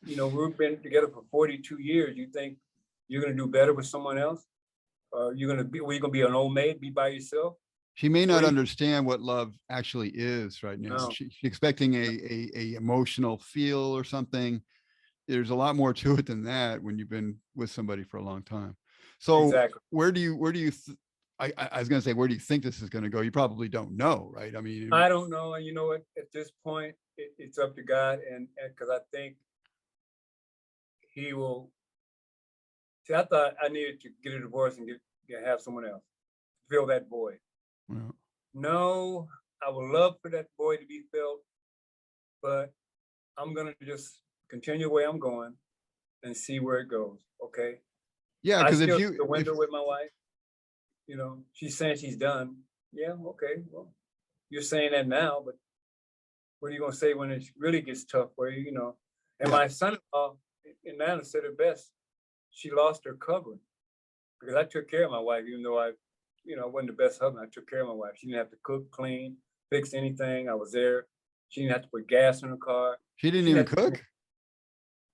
we've been together for 42 years. You think you're going to do better with someone else? Or you're going to be an old maid, be by yourself? She may not understand what love actually is right now. No. She's expecting a emotional feel or something. There's a lot more to it than that when you've been with somebody for a long time. So exactly. where do you I was going to say, where do you think this is going to go? You probably don't know, right? I mean, I don't know. And you know what, at this point, it's up to God. And because I think he will. See, I thought I needed to get a divorce and have someone else fill that void. Yeah. No, I would love for that void to be filled, but I'm going to just continue the way I'm going and see where it goes. Okay. Yeah. Because if you, the window with my wife, she's saying she's done. Yeah. Okay. Well, you're saying that now, but what are you going to say when it really gets tough for you, And my son-in-law in Atlanta said it best. She lost her covering because I took care of my wife, even though I wasn't the best husband. I took care of my wife. She didn't have to cook, clean, fix anything. I was there. She didn't have to put gas in her car. She didn't even cook?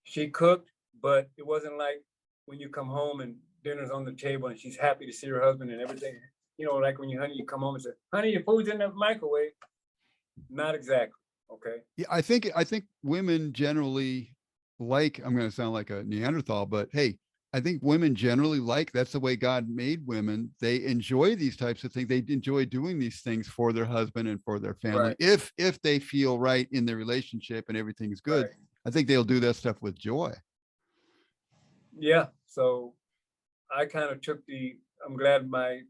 She cooked, but it wasn't like when you come home and dinner's on the table and she's happy to see her husband and everything. Like when you come home and say, honey, your food's in the microwave. Not exactly. Okay. Yeah, I think women generally I'm going to sound like a Neanderthal, but hey, I think women generally that's the way God made women. They enjoy these types of things. They enjoy doing these things for their husband and for their family. Right. If they feel right in their relationship and everything's good, Right. I think they'll do that stuff with joy. Yeah. So I kind of I'm glad my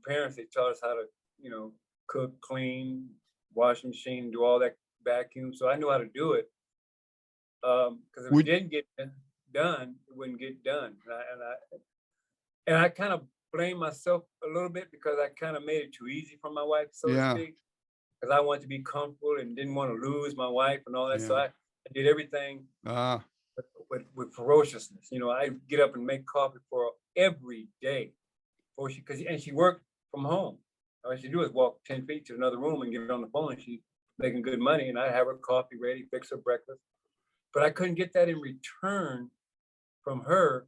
parents, they taught us how to, cook, clean, wash machine, do all that, vacuum. So I knew how to do it. Because if it Would didn't get done, it wouldn't get done. And I kind of blame myself a little bit because I kind of made it too easy for my wife, so to yeah, speak, because I wanted to be comfortable and didn't want to lose my wife and all that. So yeah. I did everything Ah, with ferociousness. I get up and make coffee for her every day, and she worked from home. All she do is walk 10 feet to another room and get on the phone, and she's making good money. And I have her coffee ready, fix her breakfast. But I couldn't get that in return from her.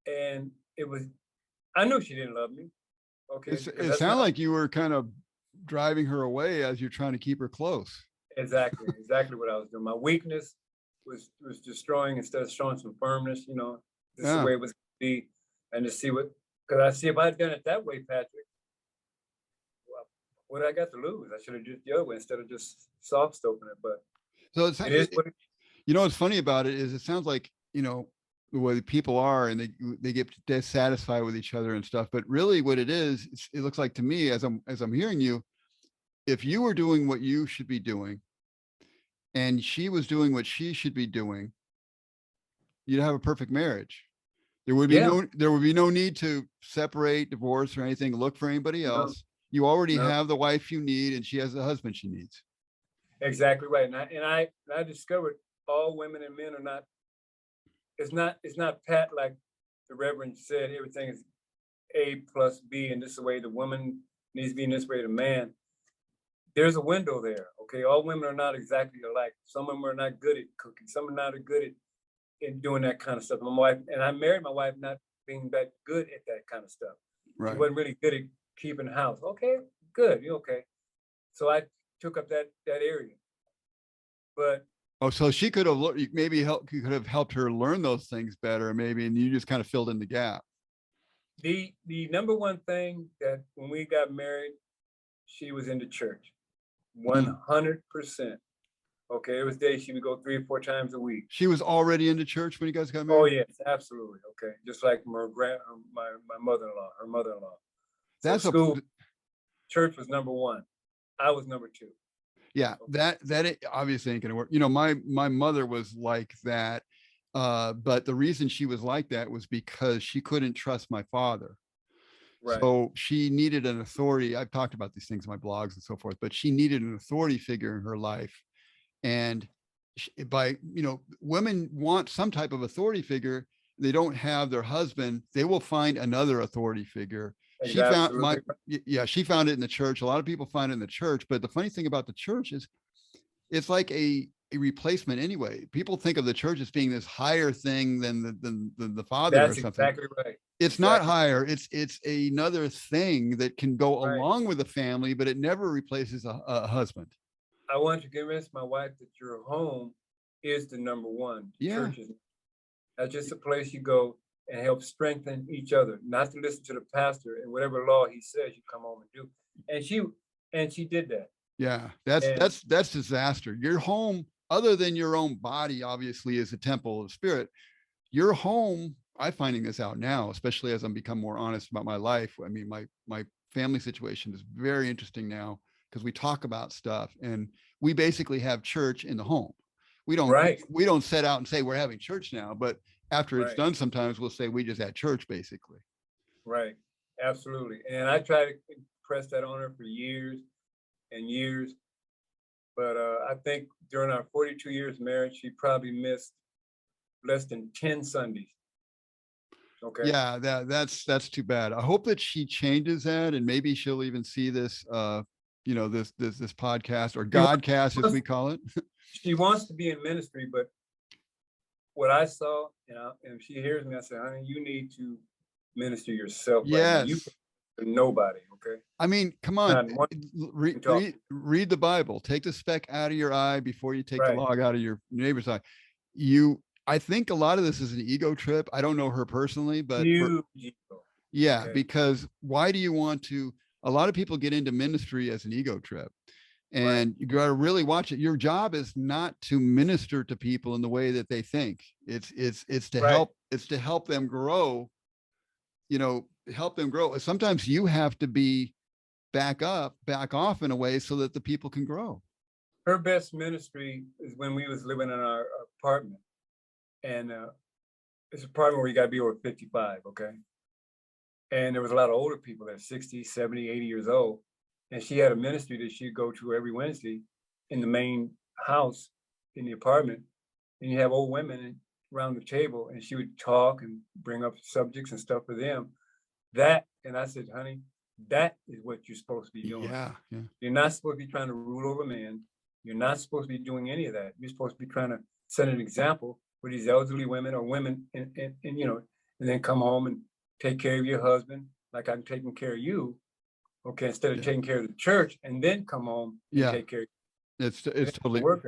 And I knew she didn't love me. Okay. it sounded like you were kind of driving her away as you're trying to keep her close. Exactly what I was doing. My weakness was destroying instead of showing some firmness, this is the way it was going to be. And to see because I see if I had done it that way, Patrick, well, what I got to lose? I should have just the other way instead of just soft stoking it. But So it is what what's funny about it is it sounds like, the way people are and they get dissatisfied with each other and stuff. But really what it is, it looks like to me as I'm hearing you, if you were doing what you should be doing and she was doing what she should be doing, you'd have a perfect marriage. There would be no need to separate, divorce, or anything, look for anybody else. You already have the wife you need and she has the husband she needs. Exactly right. And I discovered all women and men are not, it's not pat like the Reverend said, everything is A plus B, and this is the way the woman needs to be, and this way the man. There's a window there, okay? All women are not exactly alike. Some of them are not good at cooking. Some are not good at doing that kind of stuff. My wife, and I married my wife not being that good at that kind of stuff. Right. She wasn't really good at keeping house. Okay, good, you okay. So I took up that area. But so she could have maybe you could have helped her learn those things better, maybe, and you just kind of filled in the gap. The number one thing that when we got married, she was in the church, 100%. Okay, it was days she would go 3 or 4 times a week. She was already into church when you guys got married? Oh yes, absolutely. Okay, just like my mother-in-law, her mother-in-law. That's so church was number 1. I was number 2. Yeah, that obviously ain't gonna work. My mother was like that, but the reason she was like that was because she couldn't trust my father. Right. So she needed an authority. I've talked about these things in my blogs and so forth, but she needed an authority figure in her life. And women want some type of authority figure. They don't have their husband, they will find another authority figure. She found she found it in the church. A lot of people find it in the church, but the funny thing about the church is it's like a replacement anyway. People think of the church as being this higher thing than the father. That's or something. Exactly right. It's not higher. It's another thing that can go along with the family, but it never replaces a husband. I want to convince my wife that your home is the number one. Church is that's just a place you go and help strengthen each other, not to listen to the pastor and whatever law he says you come home and do. And she did that. Yeah, that's disaster. Your home, other than your own body, obviously is a temple of spirit. Your home, I'm finding this out now, especially as I'm become more honest about my life. I mean, my family situation is very interesting now because we talk about stuff and we basically have church in the home. We don't set out and say we're having church now, but after it's done, sometimes we'll say we just had church, basically. Right. Absolutely. And I try to impress that on her for years and years. But I think during our 42 years marriage, she probably missed less than 10 Sundays. Okay. Yeah, that's too bad. I hope that she changes that, and maybe she'll even see this this podcast or Godcast, as we call it. She wants to be in ministry, but what I saw, and if she hears me, I say, honey, you need to minister yourself. Yes. You nobody. Okay. I mean, come on, read the Bible. Take the speck out of your eye before you take the log out of your neighbor's eye. I think a lot of this is an ego trip. I don't know her personally, but Huge ego. yeah, Okay. because why do you want to? A lot of people get into ministry as an ego trip, and you got to really watch it. Your job is not to minister to people in the way that they think. It's to help. It's to help them grow. You know, help them grow. Sometimes you have to be back off in a way so that the people can grow. Her best ministry is when we was living in our apartment, and it's an apartment where you got to be over 55, okay? And there was a lot of older people that 60, 70, 80 years old. And she had a ministry that she'd go to every Wednesday in the main house in the apartment. And you have old women around the table, and she would talk and bring up subjects and stuff for them. That, and I said, honey, that is what you're supposed to be doing. Yeah. You're not supposed to be trying to rule over man. You're not supposed to be doing any of that. You're supposed to be trying to set an example for these elderly women or women, and you know, and then come home and take care of your husband like I'm taking care of you. Okay, instead of taking care of the church and then come home and take care of you. It's totally work,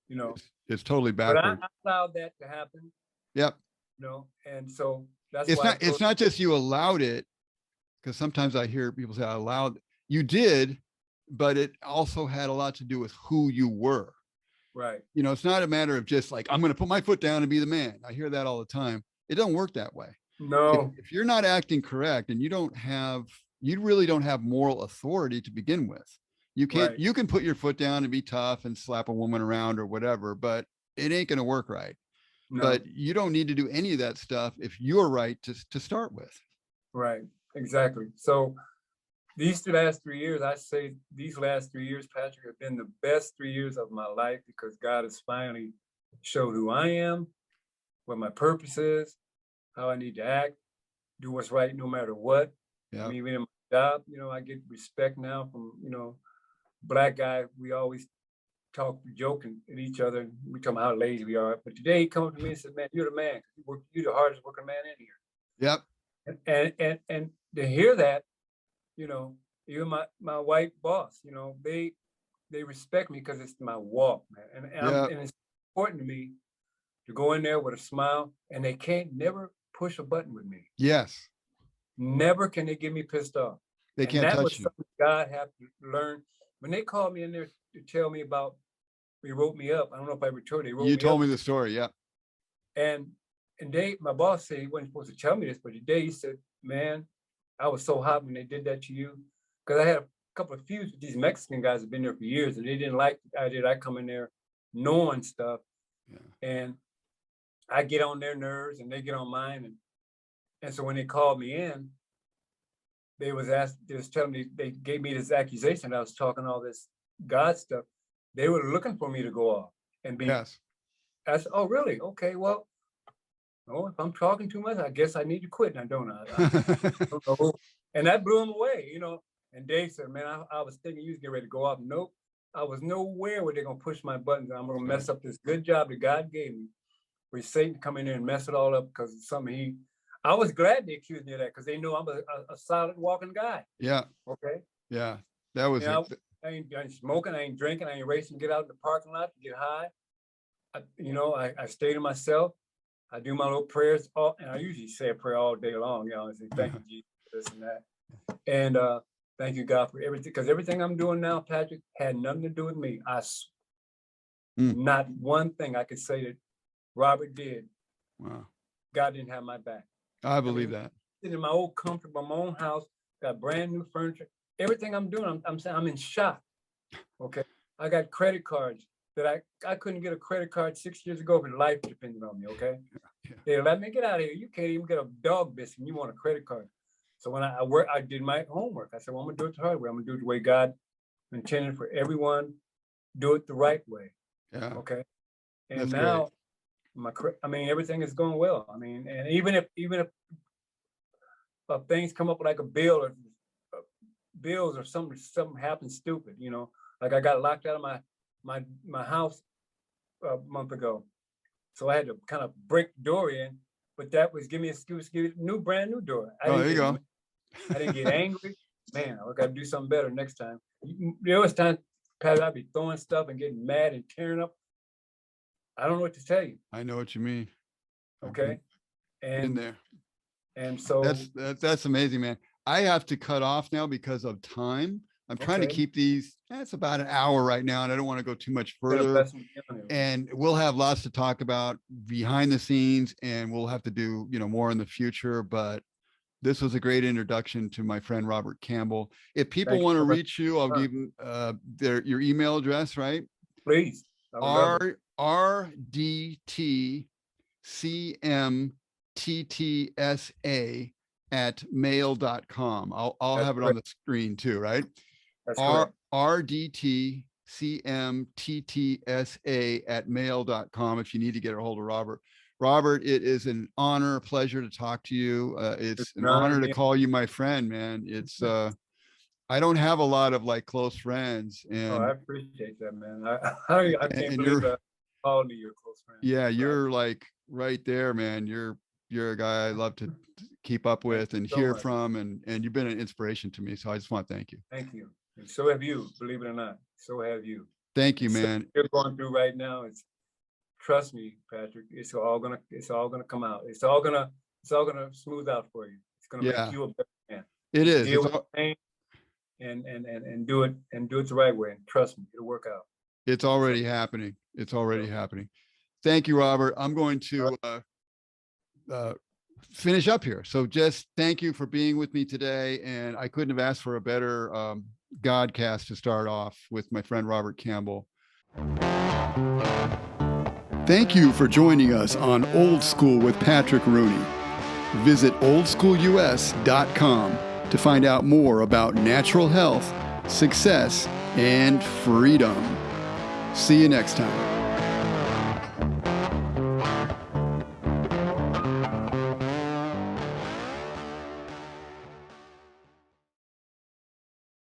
you know. It's totally backwards. But I allowed that to happen. Yep. You know, and so that's it's why it's not just you allowed it, because sometimes I hear people say I allowed. You did, but it also had a lot to do with who you were. Right. You know, it's not a matter of just like, I'm going to put my foot down and be the man. I hear that all the time. It doesn't work that way. No. If you're not acting correct and you really don't have moral authority to begin with. You can't, you can put your foot down and be tough and slap a woman around or whatever, but it ain't going to work right. No. But you don't need to do any of that stuff if you're right to start with. Right. Exactly. So these last 3 years, I say these last 3 years, Patrick, have been the best 3 years of my life, because God has finally showed who I am, what my purpose is, how I need to act, do what's right no matter what. Yeah. I mean, even in my job, you know, I get respect now from, you know, Black guy. We always talk, joking at each other. We talk about how lazy we are. But today he comes to me and said, man, you're the man. You're the hardest working man in here. Yep. And to hear that, you know, even my white boss, you know, they respect me because it's my walk, man. And it's important to me to go in there with a smile, and they can't never push a button with me. Yes. Never can they get me pissed off. They can't touch you. That was something God had to learn. When they called me in there to tell me about, they wrote me up. I don't know if I ever told you. You told me the story, yeah. And my boss said he wasn't supposed to tell me this, but today he said, man, I was so hot when they did that to you. Because I had a couple of feuds with these Mexican guys who've been there for years, and they didn't like the idea that I come in there knowing stuff. Yeah. And I get on their nerves and they get on mine. And so when they called me in, they was telling me, they gave me this accusation that I was talking all this God stuff. They were looking for me to go off and be. Yes. I said, oh, really? Okay, well, if I'm talking too much, I guess I need to quit now, don't I? And that blew them away, you know. And Dave said, man, I was thinking you was getting ready to go off. Nope. I was nowhere where they're going to push my buttons. I'm going to mess up this good job that God gave me. For Satan to come in there and mess it all up because of something I was glad they accused me of that, because they know I'm a solid walking guy. Yeah. Okay. Yeah. That was I ain't smoking, I ain't drinking, I ain't racing to get out in the parking lot to get high. I stay to myself. I do my little prayers, and I usually say a prayer all day long, you know, and say, thank you, Jesus, for this and that. And thank you, God, for everything, because everything I'm doing now, Patrick, had nothing to do with me. Not one thing I could say that Robert did. Wow. God didn't have my back. I believe that. In my old comfort, my own house, got brand new furniture. Everything I'm doing, I'm saying I'm in shock. Okay. I got credit cards that I couldn't get a credit card 6 years ago, but life depended on me. Okay. Yeah. They let me get out of here. You can't even get a dog biscuit and you want a credit card. So when I did my homework. I said, well, I'm gonna do it the hard way. I'm gonna do it the way God intended for everyone. Do it the right way. Yeah. Okay. And that's now great. Everything is going well. I mean, and even if things come up like a bill or bills or something happens stupid, you know, like I got locked out of my house a month ago, so I had to kind of break the door in, but that was give me an excuse to get a brand new door. There you go. I didn't get angry, man. I got to do something better next time. There was times, Pat, I'd be throwing stuff and getting mad and tearing up. I don't know what to tell you. I know what you mean. Okay. In And there. and so That's amazing, man. I have to cut off now because of time. I'm trying to Okay. keep these. It's about an hour right now, and I don't want to go too much been a further. blessing being here. And we'll have lots to talk about behind the scenes, and we'll have to do, more in the future. But this was a great introduction to my friend Robert Campbell. If people Thank you want to so much. reach you, I'll give them your email address, right? Please. I would love it. rdtcmttsa at mail.com. I'll That's have it on the screen too, right? That's correct. rdtcmttsa at mail.com if you need to get a hold of Robert. Robert, it is an honor, a pleasure to talk to you. It's an honor to call you my friend, man. It's I don't have a lot of like close friends, and I appreciate that, man. I can't believe that all of your close friends. Yeah, you're like right there, man. You're a guy I love to keep up with and hear from, and you've been an inspiration to me. So I just want to thank you. Thank you. And so have you, believe it or not. So have you. Thank you, man. So you're going through right now. Trust me, Patrick. It's all gonna come out. It's all gonna smooth out for you. It's gonna make you a better man. It is. Deal with pain and do it the right way. And trust me, it'll work out. It's already happening. It's already happening. Thank you, Robert. I'm going to finish up here. So just thank you for being with me today. And I couldn't have asked for a better Godcast to start off with my friend Robert Campbell. Thank you for joining us on Old School with Patrick Rooney. Visit oldschoolus.com to find out more about natural health, success, and freedom. See you next time.